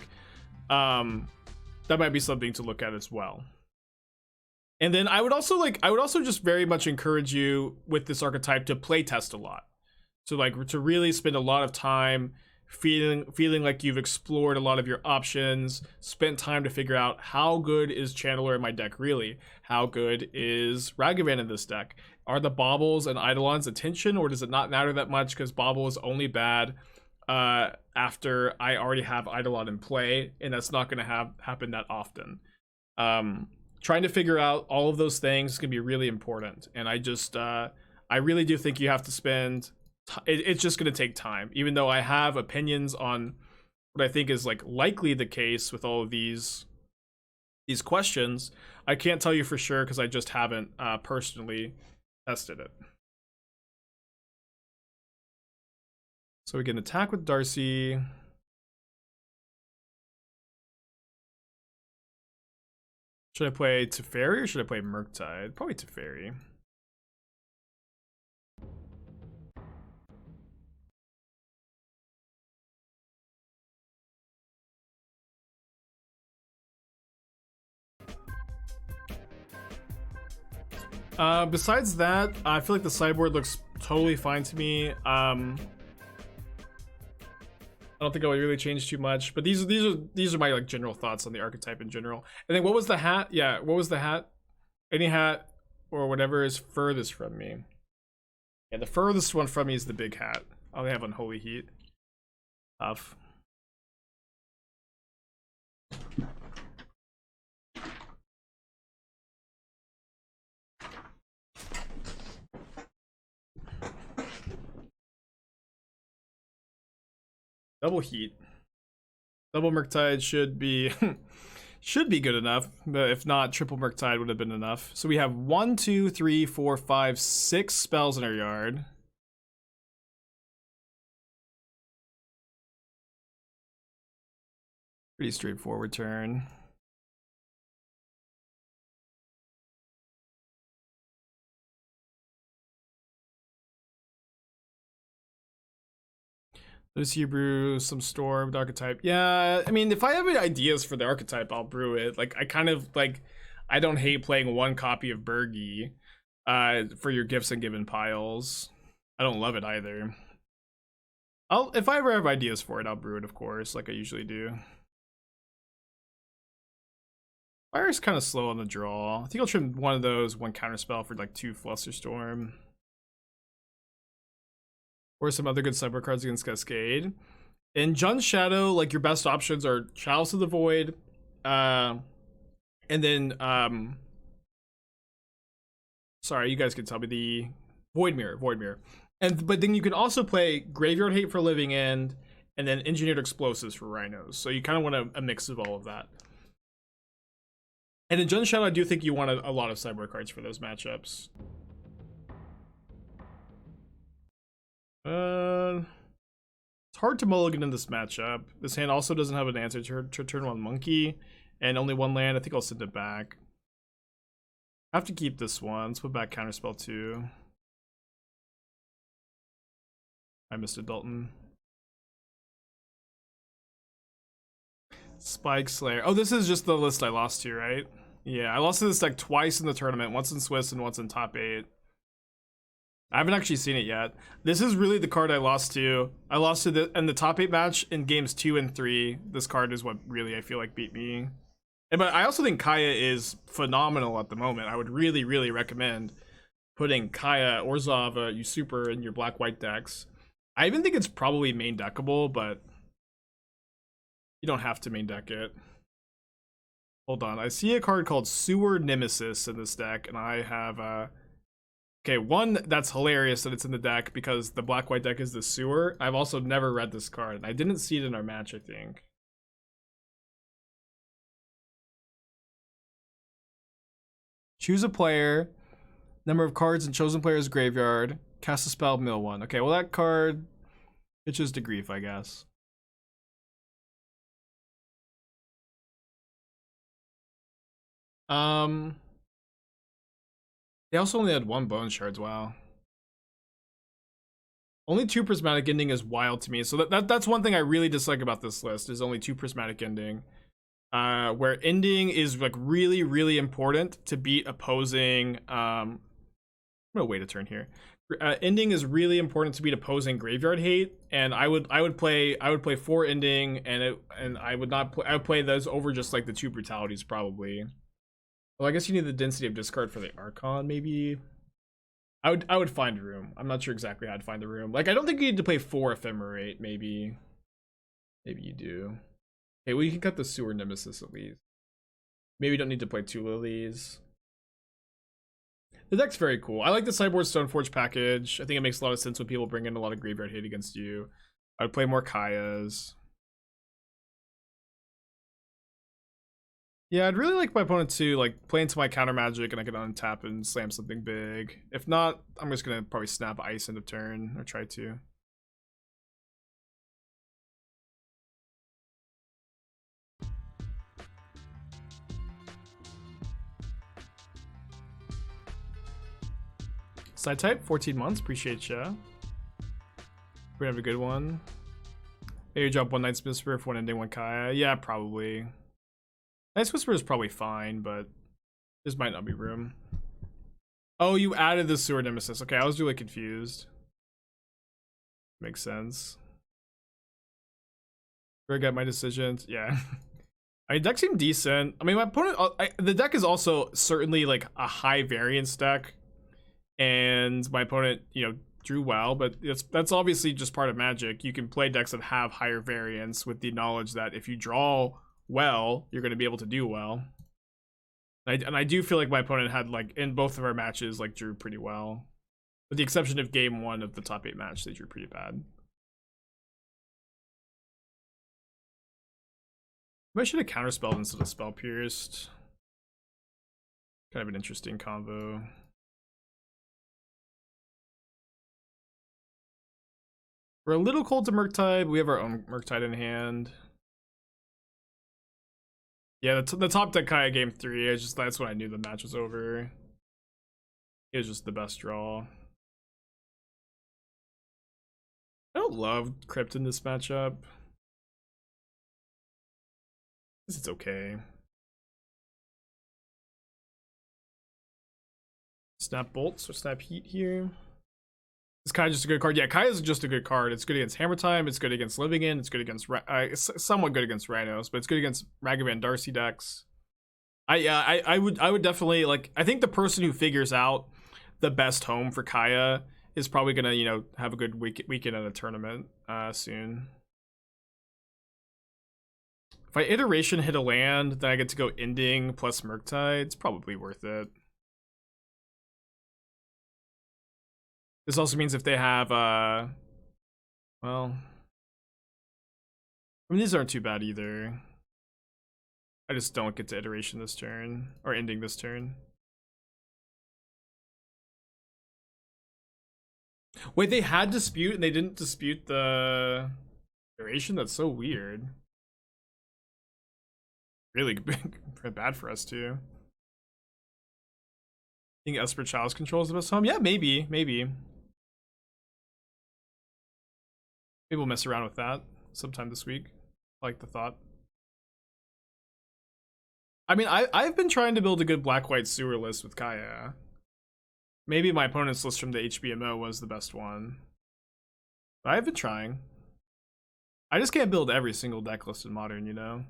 S1: That might be something to look at as well. And then I would also just very much encourage you with this archetype to play test a lot. So like to really spend a lot of time feeling like you've explored a lot of your options, spent time to figure out how good is Channeler in my deck really? How good is Ragavan in this deck? Are the Baubles and Eidolons attention, or does it not matter that much because Bauble is only bad after I already have Eidolon in play, and that's not going to happen that often. Trying to figure out all of those things is going to be really important, and I really do think you have to spend... It's just going to take time, even though I have opinions on what I think is like likely the case with all of these questions. I can't tell you for sure because I just haven't personally tested it. So we can attack with Darcy. Should I play Teferi or should I play Murktide? Probably Teferi. Besides that, I feel like the sideboard looks totally fine to me. I don't think I would really change too much, but these are my like general thoughts on the archetype in general. And then what was the hat? Yeah, what was the hat? Any hat or whatever is furthest from me. Yeah, the furthest one from me is the big hat. Oh, they have Unholy Heat. Tough. Double Heat. Double Murktide should be should be good enough, but if not, triple Murktide would have been enough. So we have 1, 2, 3, 4, 5, 6 spells in our yard. Pretty straightforward turn. There's Hebrew, some Storm, archetype. Yeah, I mean, if I have any ideas for the archetype, I'll brew it. Like, I kind of, like, I don't hate playing one copy of Bergie for your gifts and given piles. I don't love it either. If I ever have ideas for it, I'll brew it, of course, like I usually do. Fire's kind of slow on the draw. I think I'll trim one of those, one counterspell for like 2 Flusterstorm. Or some other good sideboard cards against Cascade. In Jun's Shadow, like your best options are Chalice of the Void, and then sorry, you guys can tell me the Void Mirror. But then you can also play Graveyard Hate for Living End, and then Engineered Explosives for Rhinos. So you kind of want a mix of all of that. And in Jun's Shadow, I do think you want a lot of sideboard cards for those matchups. It's hard to mulligan in this matchup. This hand also doesn't have an answer to turn 1 Monkey, and only 1 land. I think I'll send it back. I have to keep this one. Let's put back Counterspell 2. I missed it, Dalton. Spike Slayer. Oh, this is just the list I lost to, right? Yeah, I lost to this deck twice in the tournament. Once in Swiss and once in top 8. I haven't actually seen it yet. This is really the card I lost to. I lost to in the top 8 match in games 2 and 3. This card is what really I feel like beat me. But I also think Kaya is phenomenal at the moment. I would really, really recommend putting Kaya or Zava, Usurper in your black-white decks. I even think it's probably main deckable, but you don't have to main deck it. Hold on, I see a card called Sewer Nemesis in this deck, and I have okay, one, that's hilarious that it's in the deck because the black-white deck is the Sewer. I've also never read this card, and I didn't see it in our match, I think. Choose a player, number of cards in chosen player's graveyard, cast a spell, mill 1. Okay, well that card itches to grief, I guess. They also only had 1 bone shards, wow. Only 2 Prismatic Ending is wild to me. So that's one thing I really dislike about this list is only 2 Prismatic Ending. Where Ending is like really, really important to beat opposing I'm gonna wait a turn here. Ending is really important to beat opposing Graveyard Hate, and I would play 4 Ending, and I would play those over just like the 2 Brutalities probably. Well, I guess you need the density of discard for the Archon, maybe. I would find a room. I'm not sure exactly how to find the room. Like, I don't think you need to play 4 Ephemerate, maybe. Maybe you do. Okay, well, you can cut the Sewer Nemesis at least. Maybe you don't need to play 2 Lilies. The deck's very cool. I like the Sideboard Stoneforge package. I think it makes a lot of sense when people bring in a lot of Graveyard Hate against you. I would play more Kayas. Yeah, I'd really like my opponent to like play into my counter magic and I can untap and slam something big. If not, I'm just gonna probably snap Ice end of turn or try to. Side type, 14 months, appreciate ya. We're gonna have a good one. Maybe drop 1 Night's Whisper, 1 Ending, 1 Kaya. Yeah, probably. Night's Whisper is probably fine, but this might not be room. Oh, you added the Sewer Nemesis. Okay, I was really confused. Makes sense. Forget my decisions. Yeah. I mean, deck seemed decent. I mean, my opponent, the deck is also certainly like a high variance deck. And my opponent, you know, drew well, but that's obviously just part of Magic. You can play decks that have higher variance with the knowledge that if you draw well, you're going to be able to do well. And I do feel like my opponent had, like, in both of our matches, like, drew pretty well. With the exception of game 1 of the top 8 match, they drew pretty bad. Maybe I should have counterspelled instead of spell pierced. Kind of an interesting combo. We're a little cold to Murktide, but we have our own Murktide in hand. Yeah, the top deck Kaya game 3, that's when I knew the match was over. It was just the best draw. don't love Crypt in this matchup. It's okay. Snap Bolts or Snap Heat here. It's kind of just a good card. Yeah, Kai is just a good card. It's good against Hammer Time. It's good against Living In. It's good against it's somewhat good against Rhinos, but it's good against Ragavan Darcy decks. I would definitely like. I think the person who figures out the best home for Kaya is probably gonna have a good weekend at a tournament soon. If I iteration hit a land, then I get to go ending plus Murktide. It's probably worth it. This also means if they have well, I mean these aren't too bad either. I just don't get to iteration this turn or ending this turn. Wait, they had dispute and they didn't dispute the iteration? That's so weird. Really bad for us too. Think Esper Chalice controls the best home? Yeah, maybe. Maybe we'll mess around with that sometime this week. I like the thought. I mean, I've been trying to build a good black-white sewer list with Kaya. Maybe my opponent's list from the HBMO was the best one. But I've been trying. I just can't build every single deck list in Modern, you know?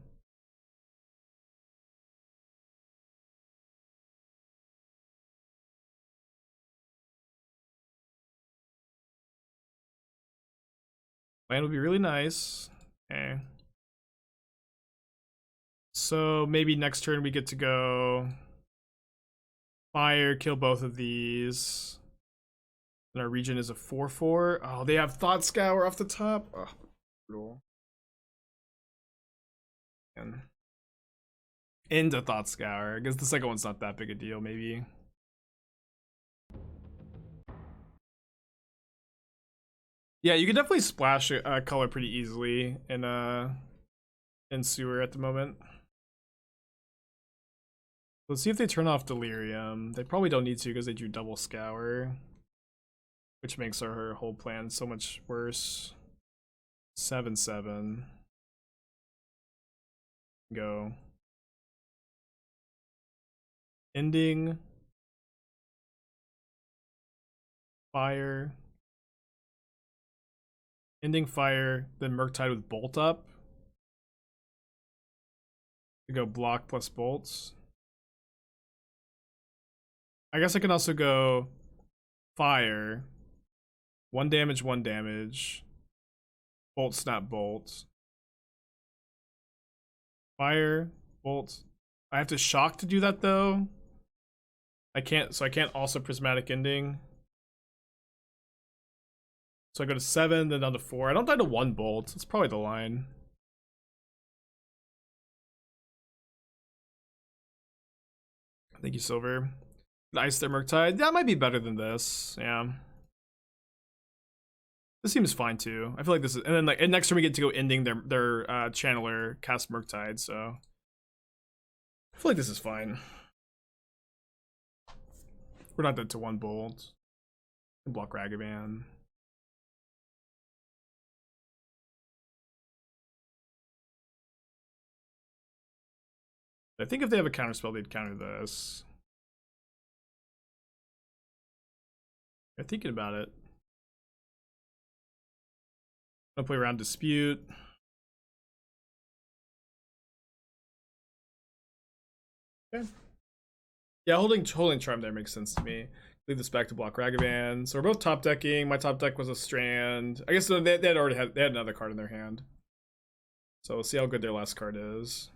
S1: Land would be really nice. Okay. So maybe next turn we get to go fire, kill both of these. And our region is a 4/4. Oh, they have Thought Scour off the top. Oh, cool. And into Thought Scour. I guess the second one's not that big a deal, maybe. Yeah, you can definitely splash a color pretty easily in sewer at the moment. Let's see if they turn off Delirium. They probably don't need to because they do double Scour, which makes our whole plan so much worse. 7/7. Go. Ending. Fire. Ending fire, then Murktide with Bolt up. We go block plus bolts. I guess I can also go fire. 1 damage, 1 damage. Bolt, snap, bolt. Fire, bolt. I have to shock to do that though. I can't also Prismatic Ending. So I go to 7, then down to 4. I don't die to 1 bolt. It's probably the line. Thank you, Silver. Nice there, Murktide. That might be better than this. Yeah. This seems fine too. I feel like this is, and then like, and next time we get to go ending their channeler cast Murktide, so I feel like this is fine. We're not dead to 1 bolt. Block Ragavan. I think if they have a counterspell, they'd counter this. I'm thinking about it. I'll play around Dispute. Okay. Yeah, holding Charm there makes sense to me. Leave this back to block Ragavan. So we're both top decking. My top deck was a Strand. I guess they had another card in their hand. So we'll see how good their last card is.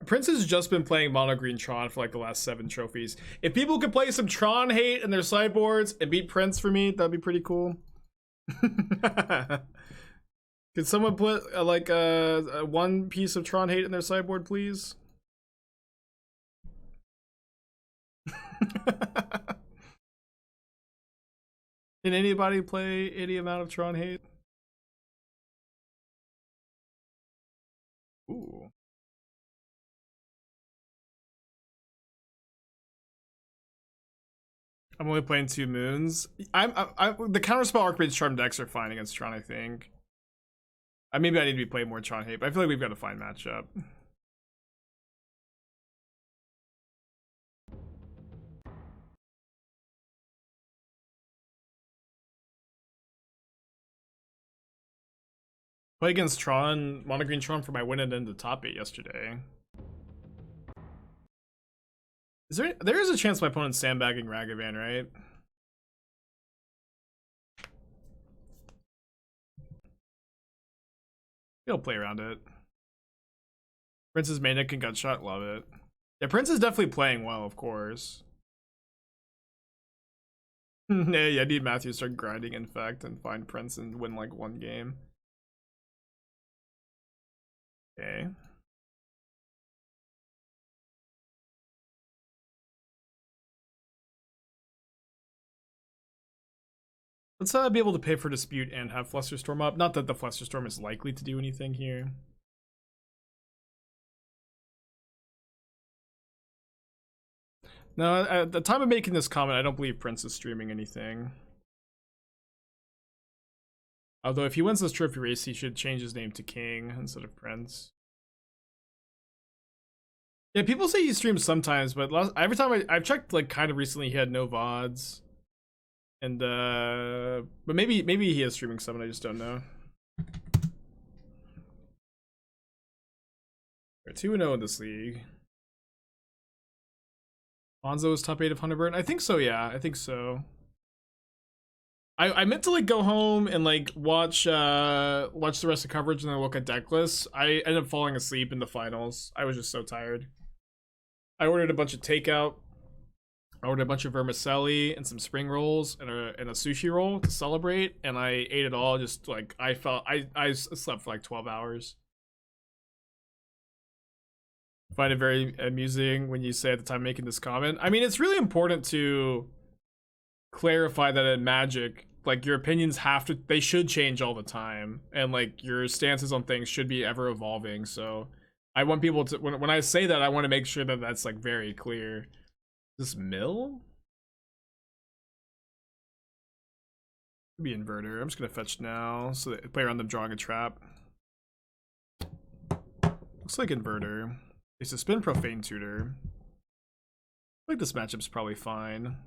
S1: Prince has just been playing mono green Tron for like the last 7 trophies. If people could play some Tron hate in their sideboards and beat Prince for me, that'd be pretty cool. Could someone put like one piece of Tron hate in their sideboard, please? Can anybody play any amount of Tron hate? Ooh. I'm only playing 2 moons. The Counterspell Archmage Charm decks are fine against Tron, I think. Maybe I need to be playing more Tron hate, but I feel like we've got a fine matchup. Play against Tron, Mono Green Tron for my win and then the top 8 yesterday. There is a chance my opponent's sandbagging Ragavan, right? He'll play around it. Prince's Manic and Gutshot, love it. Yeah, Prince is definitely playing well, of course. Yeah, I need Matthew to start grinding Infect and find Prince and win like 1 game. Okay. Let's be able to pay for Dispute and have Flusterstorm up. Not that the Flusterstorm is likely to do anything here. No, at the time of making this comment, I don't believe Prince is streaming anything. Although if he wins this trophy race, he should change his name to King instead of Prince. Yeah, people say he streams sometimes, but every time I've checked, like, kind of recently, he had no VODs. And, but maybe he is streaming some, and I just don't know. We're 2-0 in this league. Bonzo is top 8 of Hunterburn? I think so, yeah. I think so. I meant to like go home and like watch the rest of the coverage and then look at Decklist. I ended up falling asleep in the finals. I was just so tired. I ordered a bunch of takeout. I ordered a bunch of vermicelli and some spring rolls and a sushi roll to celebrate, and I ate it all. Just like I slept for like 12 hours. I find it very amusing when you say at the time making this comment. I mean, it's really important to clarify that in Magic, like, your opinions they should change all the time, and like your stances on things should be ever evolving. So I want people to, when I say that, I want to make sure that that's like very clear. This mill could be inverter. I'm just gonna fetch now so that play around them drawing a trap. Looks like inverter. It's a spin Profane Tutor. I think this matchup's probably fine.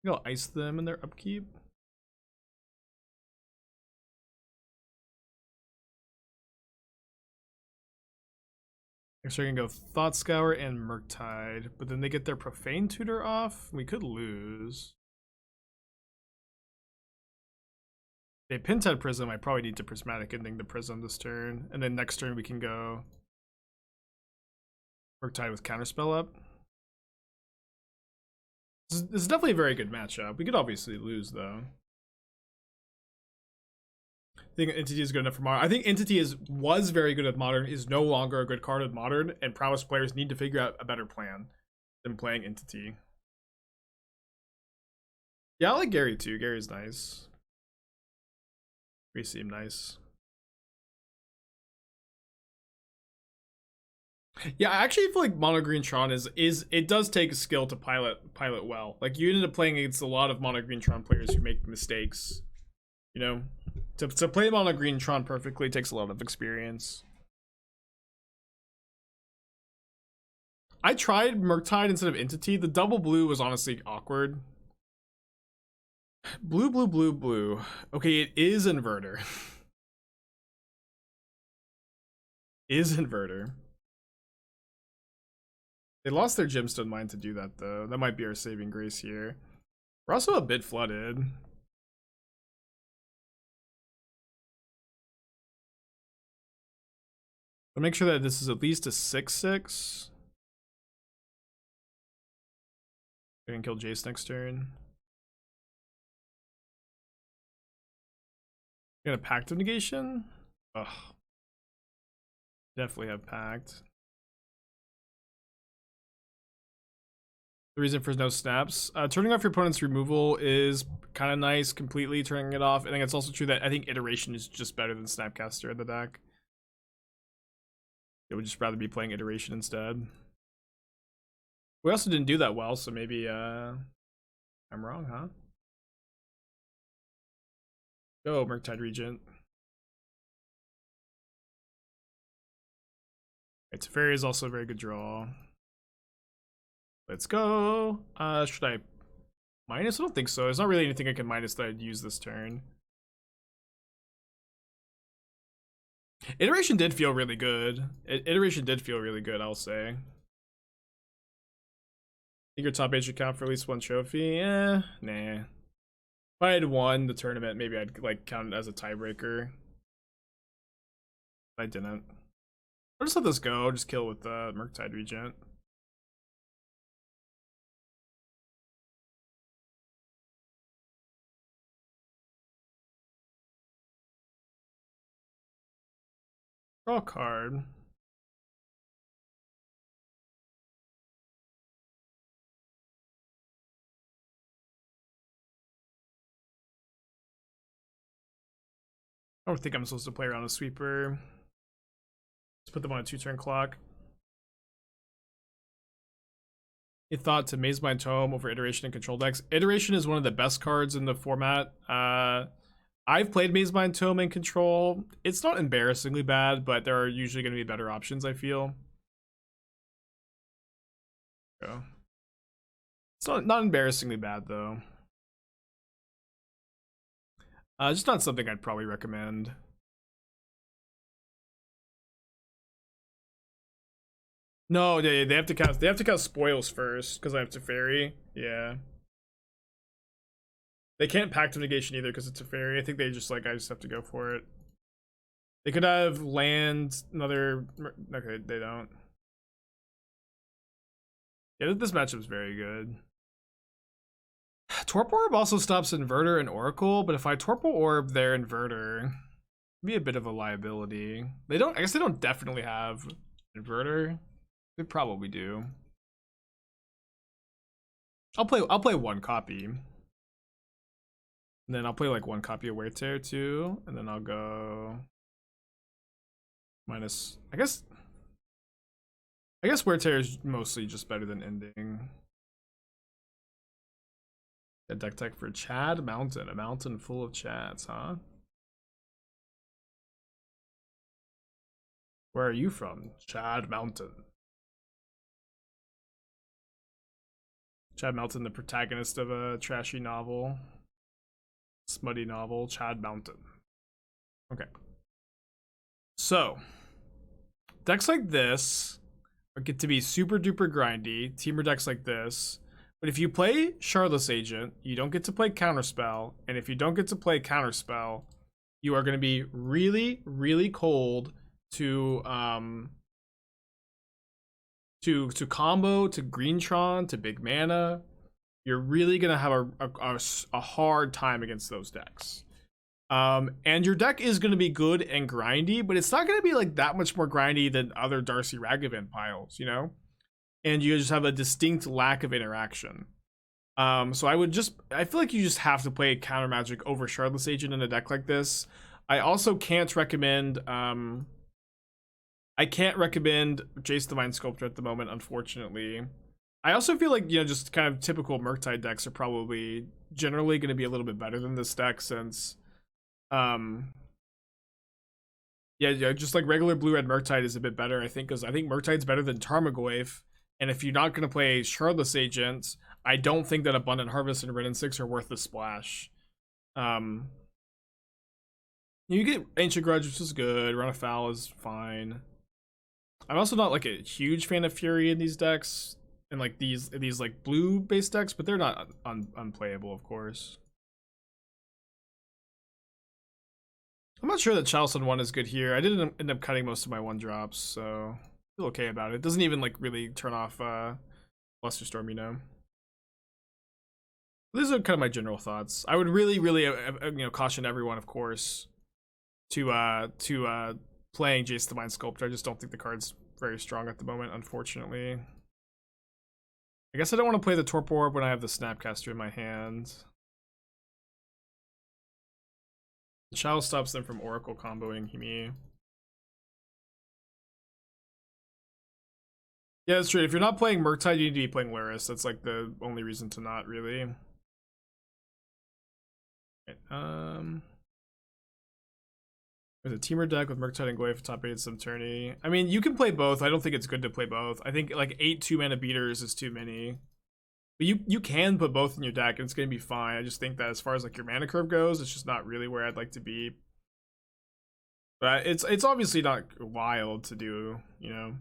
S1: I'll ice them in their upkeep. Next we're gonna go Thought Scour and Murktide, but then they get their Profane Tutor off. We could lose. They Pintad Prism. I probably need to Prismatic Ending the Prism this turn, and then next turn we can go Murktide with Counterspell up. This is definitely a very good matchup. We could obviously lose though. I think Entity is good enough for Modern. I think Entity was very good at Modern, is no longer a good card at Modern, and Prowess players need to figure out a better plan than playing Entity. Yeah, I like Gary too. Gary's nice. We seem nice. Yeah, I actually feel like Mono Green Tron is it does take a skill to pilot well. Like, you ended up playing against a lot of Mono Green Tron players who make mistakes. You know, to play Mono Green Tron perfectly takes a lot of experience. I tried Murktide instead of Entity. The double blue was honestly awkward. Blue, blue, blue, blue. Okay, it is inverter. Is inverter. They lost their Gemstone Mine to do that, though. That might be our saving grace here. We're also a bit flooded. I'll make sure that this is at least a 6/6. I can kill Jace next turn. Got a Pact of Negation? Ugh. Definitely have Pact. The reason for no snaps. Turning off your opponent's removal is kind of nice, completely turning it off. I think it's also true that I think Iteration is just better than Snapcaster in the deck. It would just rather be playing Iteration instead. We also didn't do that well, so maybe I'm wrong, huh? Go, Murktide Regent. Right, Teferi is also a very good draw. Let's go. Should I minus? I don't think so. There's not really anything I can minus that I'd use this turn. Iteration did feel really good. Iteration did feel really good, I'll say. I think your top age should count for at least one trophy. Nah. If I had won the tournament, maybe I'd like count it as a tiebreaker. I didn't. I'll just let this go. I'll just kill with the Murktide Regent. Draw a card. I don't think I'm supposed to play around a sweeper. Let's put them on a 2-turn clock. A thought to Mazemind Tome over Iteration and Control decks. Iteration is one of the best cards in the format. I've played Mazemind Tome and Control. It's not embarrassingly bad, but there are usually going to be better options, I feel. So, it's not embarrassingly bad, though. Just not something I'd probably recommend. No, they have to cast. They have to cast spoils first because I have Teferi. Yeah. They can't Pact of Negation either because it's Teferi. I think they just like I just have to go for it. They could have land another. Okay, they don't. Yeah, this matchup is very good. Torpor Orb also stops Inverter and Oracle, but if I Torpor Orb their Inverter, it'd be a bit of a liability. They don't. I guess they don't definitely have Inverter. They probably do. I'll play one copy. And then I'll play like one copy of Wear Tear too. And then I'll go minus I guess Wear Tear is mostly just better than Ending. A deck tech for Chad Mountain, a mountain full of chads, huh? Where are you from? Chad Mountain. Chad Mountain, the protagonist of a trashy novel. Smutty novel, Chad Mountain. Okay. So, decks like this get to be super duper grindy. Teamer decks like this. But if you play Shardless Agent, you don't get to play Counterspell. And if you don't get to play Counterspell, you are going to be really, really cold to combo, to Greentron, to big mana. You're really gonna have a hard time against those decks. And your deck is gonna be good and grindy, but it's not gonna be like that much more grindy than other Darcy Ragavan piles, you know? And you just have a distinct lack of interaction. So I feel like you just have to play Counter Magic over Shardless Agent in a deck like this. I also can't recommend Jace the Mind Sculptor at the moment, unfortunately. I also feel like, just kind of typical Murktide decks are probably generally going to be a little bit better than this deck since, just like regular blue-red Murktide is a bit better, I think, because I think Murktide's better than Tarmogoyf, and if you're not going to play Shardless Agent, I don't think that Abundant Harvest and Red and 6 are worth the splash. You get Ancient Grudge, which is good, Run Afoul is fine. I'm also not like a huge fan of Fury in these decks, and like these like blue based decks, but they're not unplayable, of course. I'm not sure that Chalice on 1 is good here. I didn't end up cutting most of my 1-drops, so I feel okay about it. It doesn't even like really turn off Flusterstorm, you know. These are kind of my general thoughts. I would really caution everyone, of course, to playing Jace the Mind Sculptor. I just don't think the card's very strong at the moment, unfortunately. I guess I don't want to play the Torpor Orb when I have the Snapcaster in my hand. Chalice stops them from Oracle comboing me. Yeah, that's true. If you're not playing Murktide, you need to be playing Luris. That's like the only reason to not really. Right, there's a teamer deck with Murktide and Goy for top 8 and some tourney. I mean, you can play both. I don't think it's good to play both. I think like 8 2-mana beaters is too many. But you can put both in your deck and it's gonna be fine. I just think that as far as like your mana curve goes, it's just not really where I'd like to be. But it's obviously not wild to do, you know.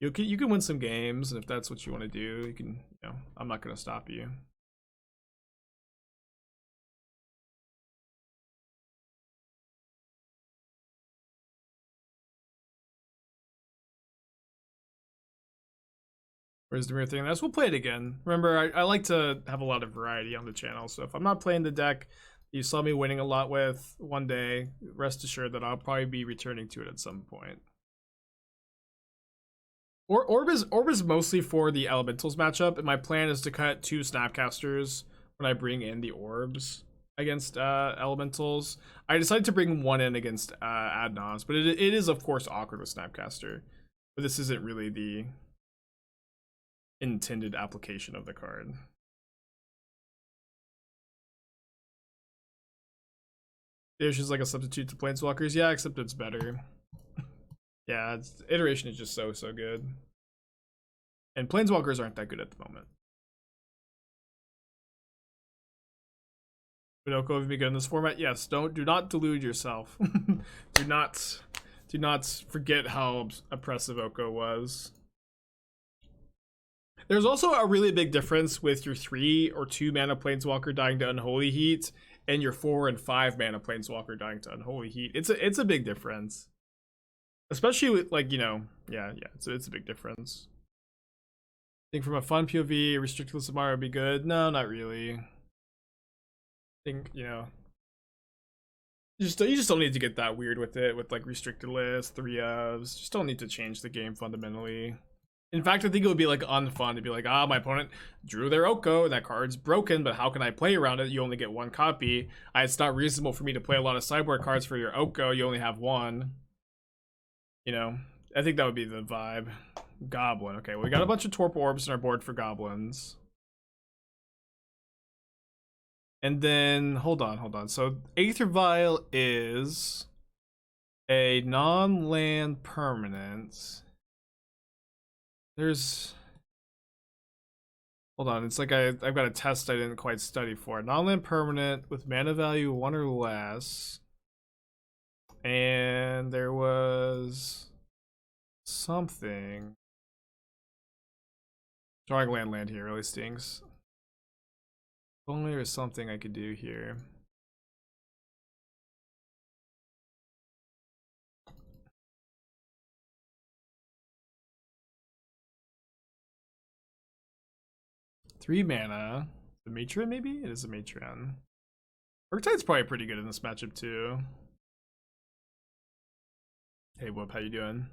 S1: You can win some games, and if that's what you want to do, you can, you know, I'm not gonna stop you. Where's the mirror thing? That's we'll play it again. Remember, I like to have a lot of variety on the channel, so if I'm not playing the deck you saw me winning a lot with one day, rest assured that I'll probably be returning to it at some point. Orb is mostly for the elementals matchup, and my plan is to cut 2 Snapcasters when I bring in the orbs against elementals. I decided to bring 1 in against Adnos, but it is of course awkward with Snapcaster. But this isn't really the intended application of the card. There's just like a substitute to Planeswalkers. Yeah, except it's better. Yeah, iteration is just so good. And Planeswalkers aren't that good at the moment. Would Oko be good in this format? Yes, do not delude yourself. do not forget how oppressive Oko was. There's also a really big difference with your 3 or 2 mana Planeswalker dying to Unholy Heat and your 4 and 5 mana Planeswalker dying to Unholy Heat. It's a big difference. Especially with, like, you know, yeah, it's a big difference. I think from a fun POV, a restricted list of Mario would be good. No, not really. I think, you know, you just don't need to get that weird with it, with like restricted lists, 3-ofs. Just don't need to change the game fundamentally. In fact, I think it would be like unfun to be like, my opponent drew their Oko, and that card's broken, but how can I play around it? You only get 1 copy. It's not reasonable for me to play a lot of sideboard cards for your Oko. You only have 1. You know, I think that would be the vibe. Goblin. Okay, well, we got a bunch of Torpor Orbs on our board for goblins. And then, hold on. So, Aether Vial is a non-land permanent. There's... Hold on, it's like I've got a test I didn't quite study for. Non-land permanent with mana value 1 or less. And there was... something. Drawing land here really stinks. If only there's something I could do here. Three mana. The matron, maybe? It is a matron. Murktide's probably pretty good in this matchup too. Hey Whoop, how you doing?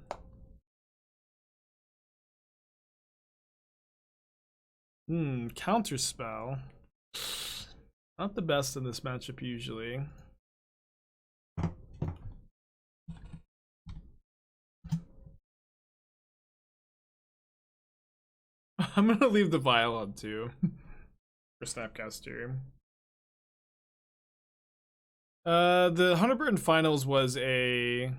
S1: Counterspell. Not the best in this matchup usually. I'm gonna leave the vial on too. For Snapcaster. The 100% finals was a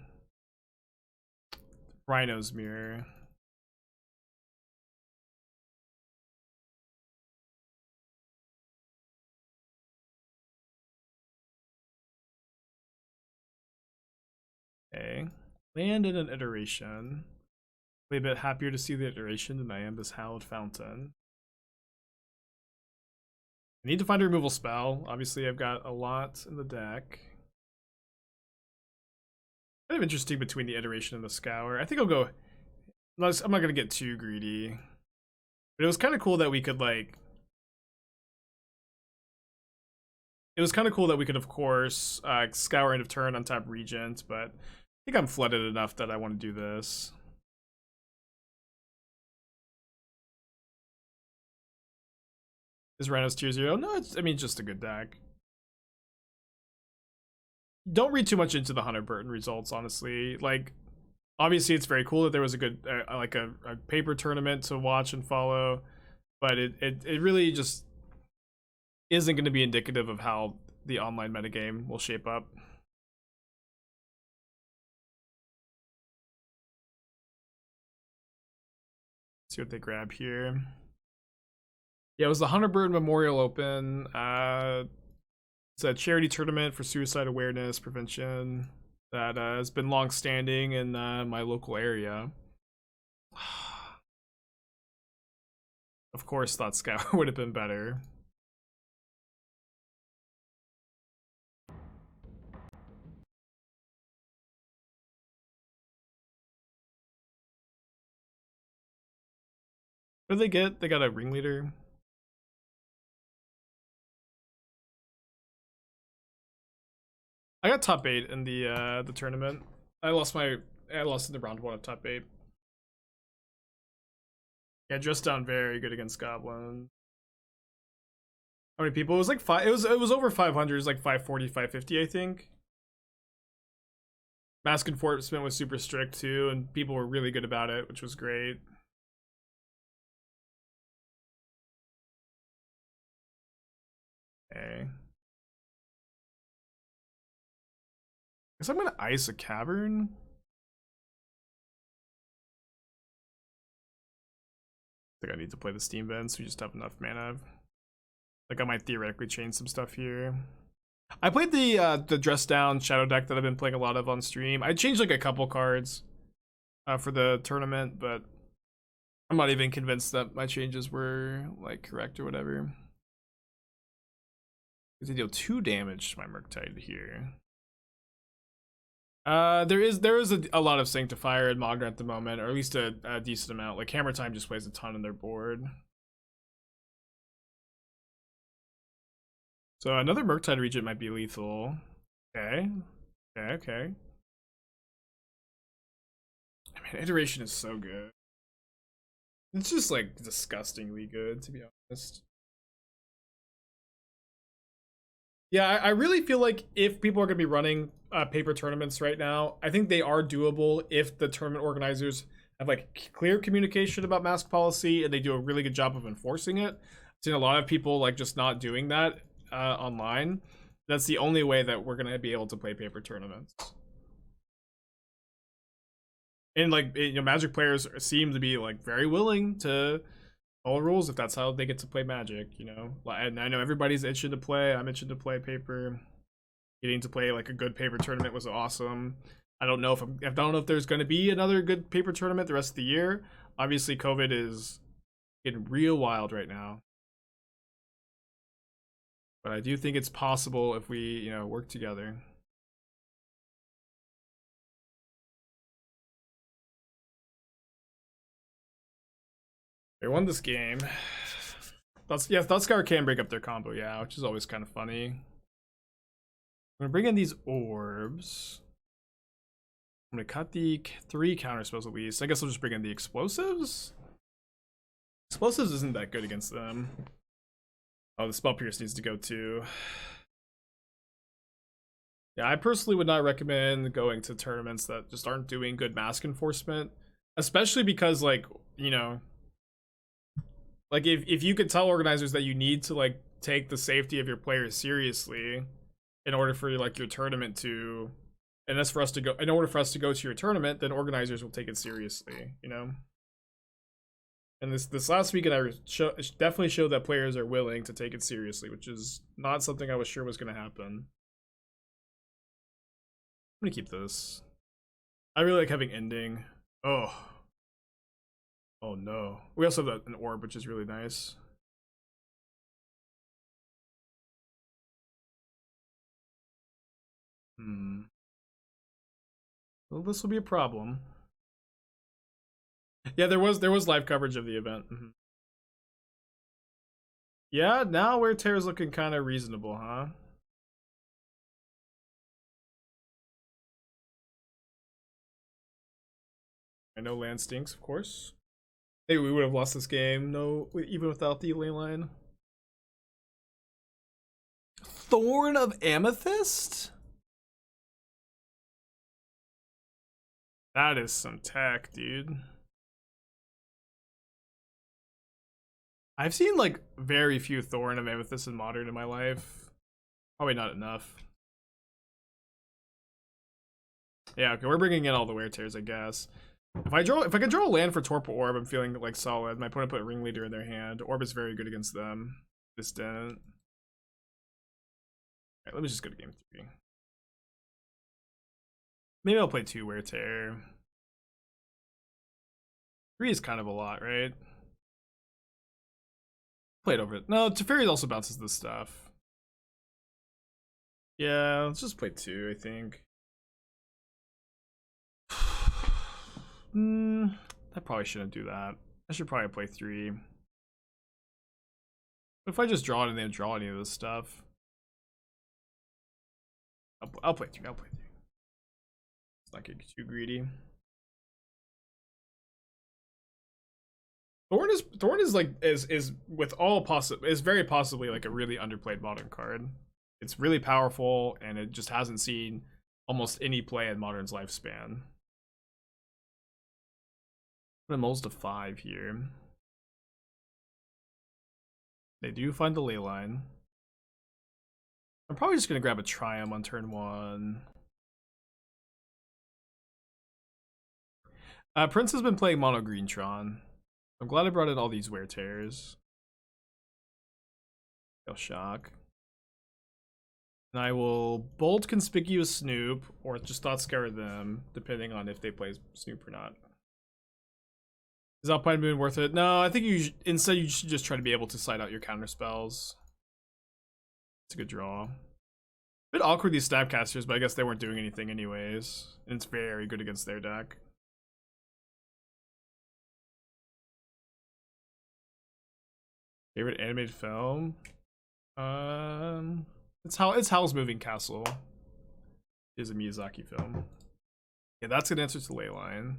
S1: Rhino's Mirror. Okay. Land in an iteration. A bit happier to see the iteration than I am this Hallowed Fountain. I need to find a removal spell. Obviously, I've got a lot in the deck. Kind of interesting between the iteration and the scour. I think I'll go... I'm not going to get too greedy. But it was kind of cool that we could, like... It was kind of cool that we could, of course, scour end of turn, untap Regent, but I think I'm flooded enough that I want to do this. Is Rhino's tier 0? No, it's, I mean, just a good deck. Don't read too much into the Hunter Burton results, honestly. Like, Obviously, it's very cool that there was a good like a paper tournament to watch and follow, but it really just isn't going to be indicative of how the online metagame will shape up. See what they grab here. Yeah, it was the Hunterbird Memorial Open. It's a charity tournament for suicide awareness prevention that has been long standing in my local area. Of course, Thought Scour would have been better. What did they get? They got a ringleader. I got top 8 in the tournament. I lost in the round 1 of top 8. Yeah, just down very good against Goblin. How many people? It was like 5. It was over 500. It was like 540, 550, I think. Mask enforcement was super strict too, and people were really good about it, which was great. Okay. Guess I'm gonna ice a cavern. I think I need to play the steam vents. We just have enough mana. Like I might theoretically change some stuff here. I played the dress down shadow deck that I've been playing a lot of on stream. I changed like a couple cards for the tournament, but I'm not even convinced that my changes were like correct or whatever. They deal 2 damage to my Murktide here. There is a lot of Sanctifier in Modern at the moment, or at least a decent amount. Like Hammer Time just plays a ton on their board. So another Murktide Regent might be lethal. Okay. Okay. I mean, Iteration is so good. It's just like disgustingly good, to be honest. Yeah, I really feel like if people are going to be running paper tournaments right now, I think they are doable if the tournament organizers have like clear communication about mask policy and they do a really good job of enforcing it. I've seen a lot of people like just not doing that online. That's the only way that we're going to be able to play paper tournaments. And like, you know, Magic players seem to be like very willing to all rules if that's how they get to play Magic, you know. And I know everybody's itching to play. I'm itching to play paper. Getting to play like a good paper tournament was awesome. I don't know if there's going to be another good paper tournament the rest of the year. Obviously, COVID is getting real wild right now, but I do think it's possible if we, you know, work together. They won this game. Thought Scour can break up their combo, yeah, which is always kind of funny. I'm gonna bring in these orbs. I'm gonna cut the 3 counterspells at least. I guess I'll just bring in the explosives. Explosives isn't that good against them. Oh, the Spell Pierce needs to go too. Yeah, I personally would not recommend going to tournaments that just aren't doing good mask enforcement, especially because, like, you know, like if you could tell organizers that you need to like take the safety of your players seriously in order for like your tournament to, and that's for us to go, in order for us to go to your tournament, then organizers will take it seriously, you know. And this last weekend I definitely showed that players are willing to take it seriously, which is not something I was sure was going to happen. I'm gonna keep this. I really like having ending. Oh no. We also have an orb, which is really nice. Well, this will be a problem. Yeah, there was live coverage of the event. Yeah, now Wear Tear's looking kind of reasonable, huh? I know land stinks, of course. Hey, we would have lost this game, no, even without the lane line. Thorn of Amethyst? That is some tech, dude. I've seen like very few Thorn of Amethyst in Modern in my life. Probably not enough. Yeah, okay, we're bringing in all the wear tears, I guess. If I can draw a land for Torpor Orb, I'm feeling like solid. My opponent put Ringleader in their hand. Orb is very good against them. This didn't. Alright, let me just go to game 3. Maybe I'll play 2 wear tear. 3 is kind of a lot, right? Played over it. No, Teferi also bounces this stuff. Yeah, let's just play 2, I think. I probably shouldn't do that. I should probably play 3. But if I just draw it and they don't draw any of this stuff, I'll play 3. I'll play 3. It's not getting too greedy. Thorn is like is with all possible is very possibly like a really underplayed modern card. It's really powerful and it just hasn't seen almost any play in Modern's lifespan. The moles to 5 here. They do find the ley line. I'm probably just gonna grab a Triome on turn 1. Prince has been playing mono green Tron. I'm glad I brought in all these wear tears. They'll shock. And I will bold Conspicuous Snoop or just Thought Scour them, depending on if they play Snoop or not. Is Alpine Moon worth it? No, I think instead you should just try to be able to slide out your counter spells. It's a good draw. A bit awkward these Snapcasters, but I guess they weren't doing anything anyways. And it's very good against their deck. Favorite animated film? It's Howl's Moving Castle. It is a Miyazaki film. Yeah, that's an answer to Leyline,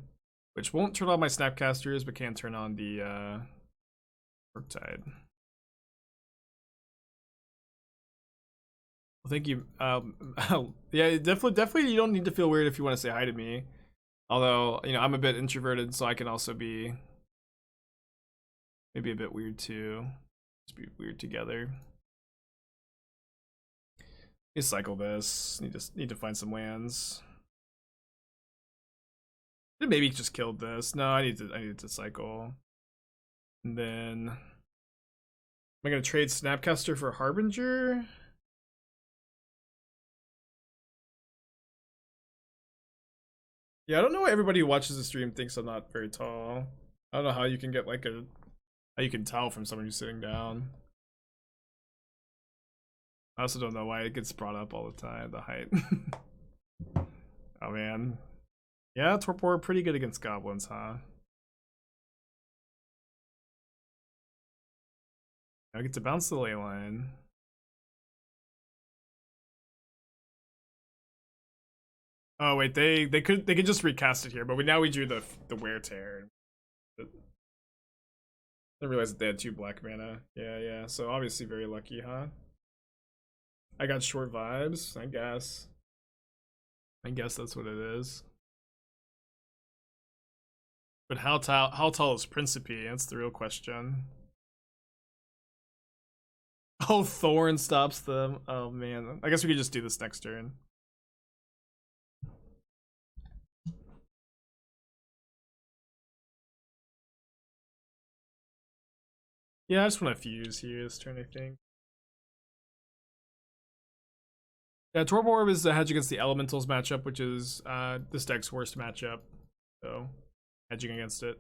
S1: which won't turn on my Snapcasters, but can turn on the Murktide. Well, thank you. Yeah, definitely. You don't need to feel weird if you want to say hi to me. Although, you know, I'm a bit introverted, so I can also be maybe a bit weird too. Just be weird together. You cycle this. Need to find some lands. Maybe just killed this. No, I need to cycle. And then am I gonna trade Snapcaster for Harbinger? Yeah, I don't know why everybody who watches the stream thinks I'm not very tall. I don't know how you can get like how you can tell from someone who's sitting down. I also don't know why it gets brought up all the time, the height. Oh man. Yeah, Torpor pretty good against goblins, huh? I get to bounce the ley line. Oh wait, they could just recast it here, but now we drew the wear tear. I didn't realize that they had 2 black mana. Yeah. So obviously very lucky, huh? I got short vibes, I guess. I guess that's what it is. But how tall is Principe? That's the real question. Oh, Thorn stops them. Oh man. I guess we could just do this next turn. Yeah, I just want to fuse here this turn, I think. Yeah, Torpor Orb is a hedge against the Elementals matchup, which is this deck's worst matchup. So, hedging against it.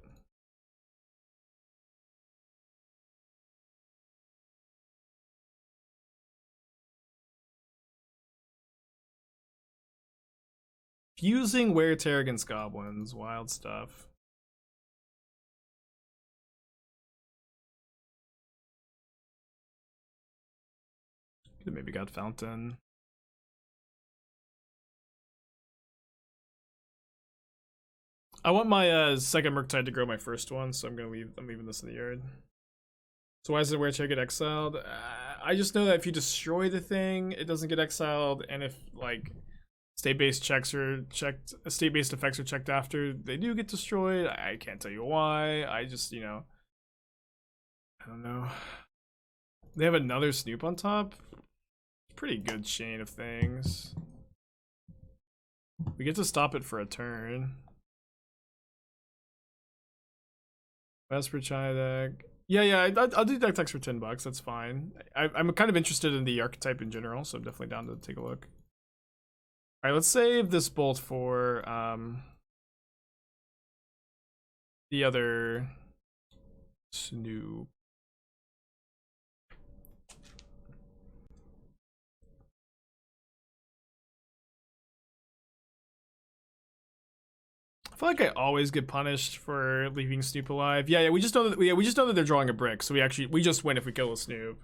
S1: Fusing Wear Tear against Goblins. Wild stuff. Could've maybe got Fountain. I want my second Murktide to grow my first one, so I'm leaving this in the yard. So why does the Wear Tear get exiled? I just know that if you destroy the thing, it doesn't get exiled, and if like State-based checks are checked. State-based effects are checked after they do get destroyed. I can't tell you why. I just, you know, I don't know. They have another Snoop on top. Pretty good chain of things. We get to stop it for a turn. Vesper China deck. Yeah, I'll do deck text for $10. That's fine. I'm kind of interested in the archetype in general, so I'm definitely down to take a look. All right, let's save this bolt for the other Snoop. I feel like I always get punished for leaving Snoop alive. Yeah, we just know that we just know that they're drawing a brick, so we just win if we kill a Snoop.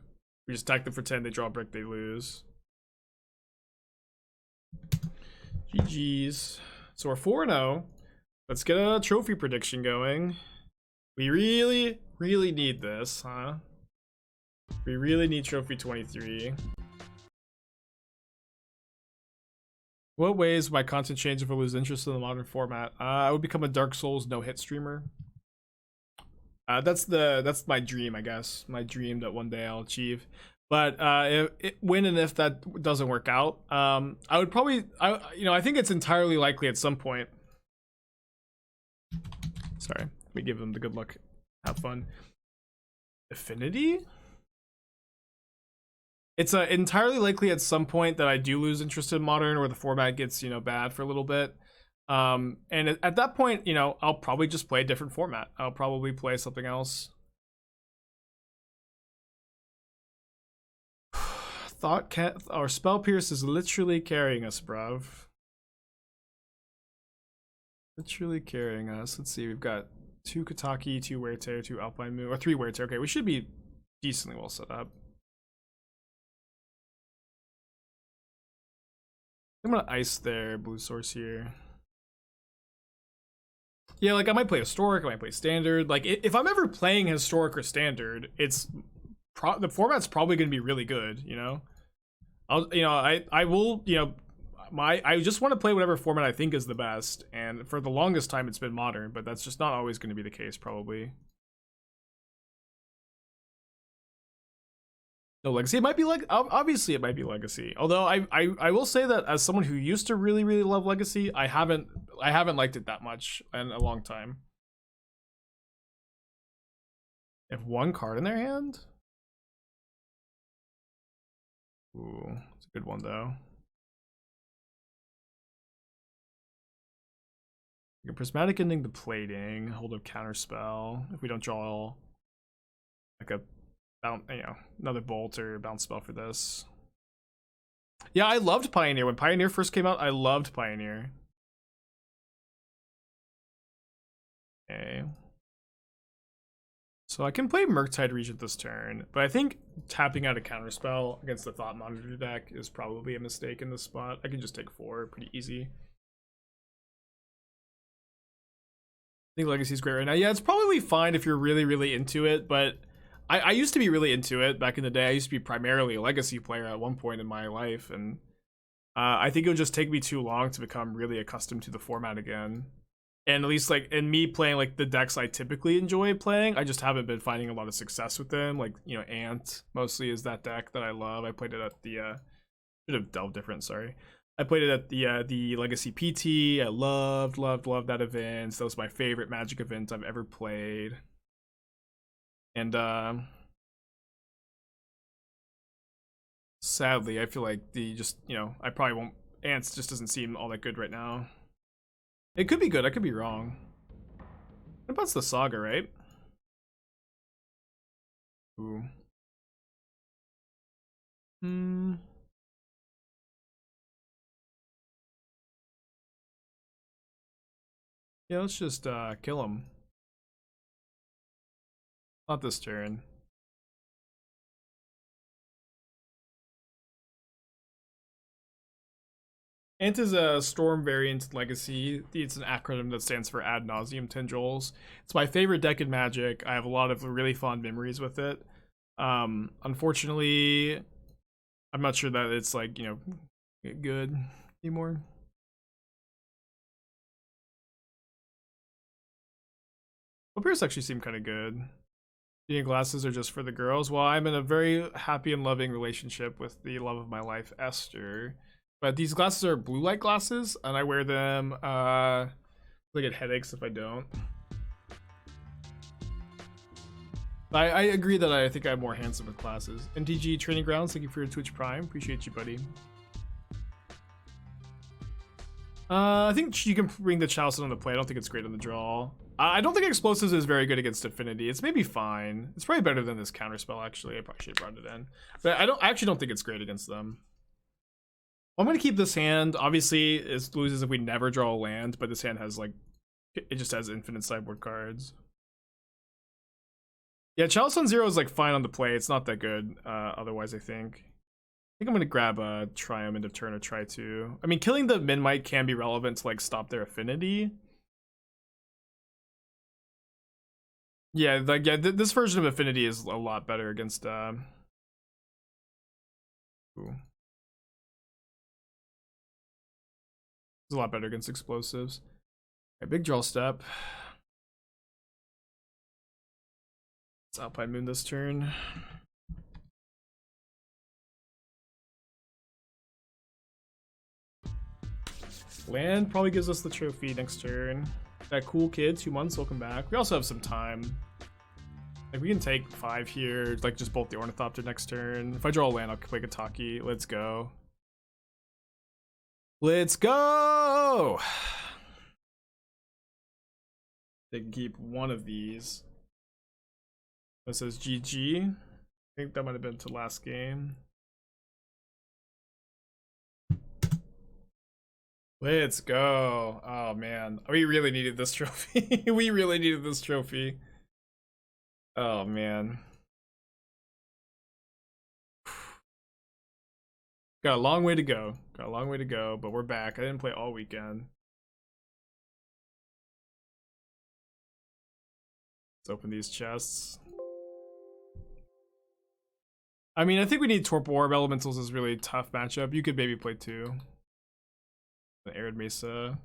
S1: We just attack them for 10, they draw a brick, they lose. GG's. So we're 4-0. Let's get a trophy prediction going. We really, really need this, huh? We really need trophy 23. What ways my content change if I lose interest in the modern format? I would become a Dark Souls no-hit streamer. That's my dream, I guess. My dream that one day I'll achieve. But when and if that doesn't work out, I would probably, I think it's entirely likely at some point. Sorry, let me give them the good luck. Have fun. Affinity? It's entirely likely at some point that I do lose interest in modern, or the format gets, bad for a little bit. And at that point, I'll probably just play a different format. I'll probably play something else. Thought Cat or Spell Pierce is literally carrying us, bruv. Literally carrying us. Let's see, we've got 2 Kataki, 2 Wear Tear, 2 Alpine Moon, or 3 Wear Tear. Okay, we should be decently well set up. I'm gonna ice their blue source here. Yeah, like I might play Historic, I might play Standard. Like if I'm ever playing Historic or Standard, the format's probably gonna be really good, I will, I just want to play whatever format I think is the best, and for the longest time it's been Modern, but that's just not always going to be the case, probably. No Legacy. It might be like, obviously it might be Legacy. Although I will say that as someone who used to really, really love Legacy, I haven't liked it that much in a long time. They have 1 card in their hand? Ooh, it's a good one though. Prismatic Ending the Plating, hold up Counterspell if we don't draw like a another bolt or bounce spell for this. Yeah, I loved Pioneer. When Pioneer first came out, I loved Pioneer. Okay. So I can play Murktide Regent this turn, but I think tapping out a Counterspell against the Thought Monitor deck is probably a mistake in this spot. I can just take 4, pretty easy. I think Legacy's great right now. Yeah, it's probably fine if you're really, really into it, but I used to be really into it back in the day. I used to be primarily a Legacy player at one point in my life, and I think it would just take me too long to become really accustomed to the format again. And at least like in me playing like the decks I typically enjoy playing, I just haven't been finding a lot of success with them. Like, Ant mostly is that deck that I love. I played it at the should have delved different, sorry. I played it at the Legacy PT. I loved that event. That was my favorite Magic event I've ever played. And sadly, I feel like I probably won't. Ants just doesn't seem all that good right now. It could be good. I could be wrong. What about the Saga, right? Ooh. Yeah, let's just kill him. Not this turn. Ant is a Storm variant Legacy. It's an acronym that stands for Ad Nauseam Tendrils. It's my favorite deck in Magic. I have a lot of really fond memories with it. Unfortunately, I'm not sure that it's like, good anymore. Appears actually seem kind of good. Reading glasses are just for the girls. Well, I'm in a very happy and loving relationship with the love of my life, Esther. But these glasses are blue light glasses, and I wear them. I get headaches if I don't. I agree that I think I'm more handsome with glasses. MTG Training Grounds, thank you for your Twitch Prime. Appreciate you, buddy. I think you can bring the Chalice on the play. I don't think it's great on the draw. I don't think Explosives is very good against Affinity. It's maybe fine. It's probably better than this Counterspell, actually. I probably should have brought it in. But I actually don't think it's great against them. I'm going to keep this hand. Obviously, it loses if we never draw a land, but this hand has, like, it just has infinite sideboard cards. Yeah, Chalice on 0 is, like, fine on the play. It's not that good otherwise, I think. I think I'm going to grab a Triome into turn or try to. I mean, killing the Min-Might can be relevant to, like, stop their Affinity. Yeah, like, yeah, this version of Affinity is a lot better against, Ooh. It's a lot better against Explosives. Okay, big draw step. It's Alpine Moon this turn. Land probably gives us the trophy next turn. That cool kid, 2 months, welcome back. We also have some time. Like, we can take 5 here, like, just bolt the Ornithopter next turn. If I draw a land, I'll play Kataki. Let's go. Let's go! They can keep one of these. That says GG. I think that might have been to last game. Let's go. Oh man, we really needed this trophy. We really needed this trophy. Oh man. Got a long way to go. Got a long way to go, but we're back. I didn't play all weekend. Let's open these chests. I mean, I think we need Torpor Orb. Elementals is really tough matchup. You could maybe play 2. The Arid Mesa.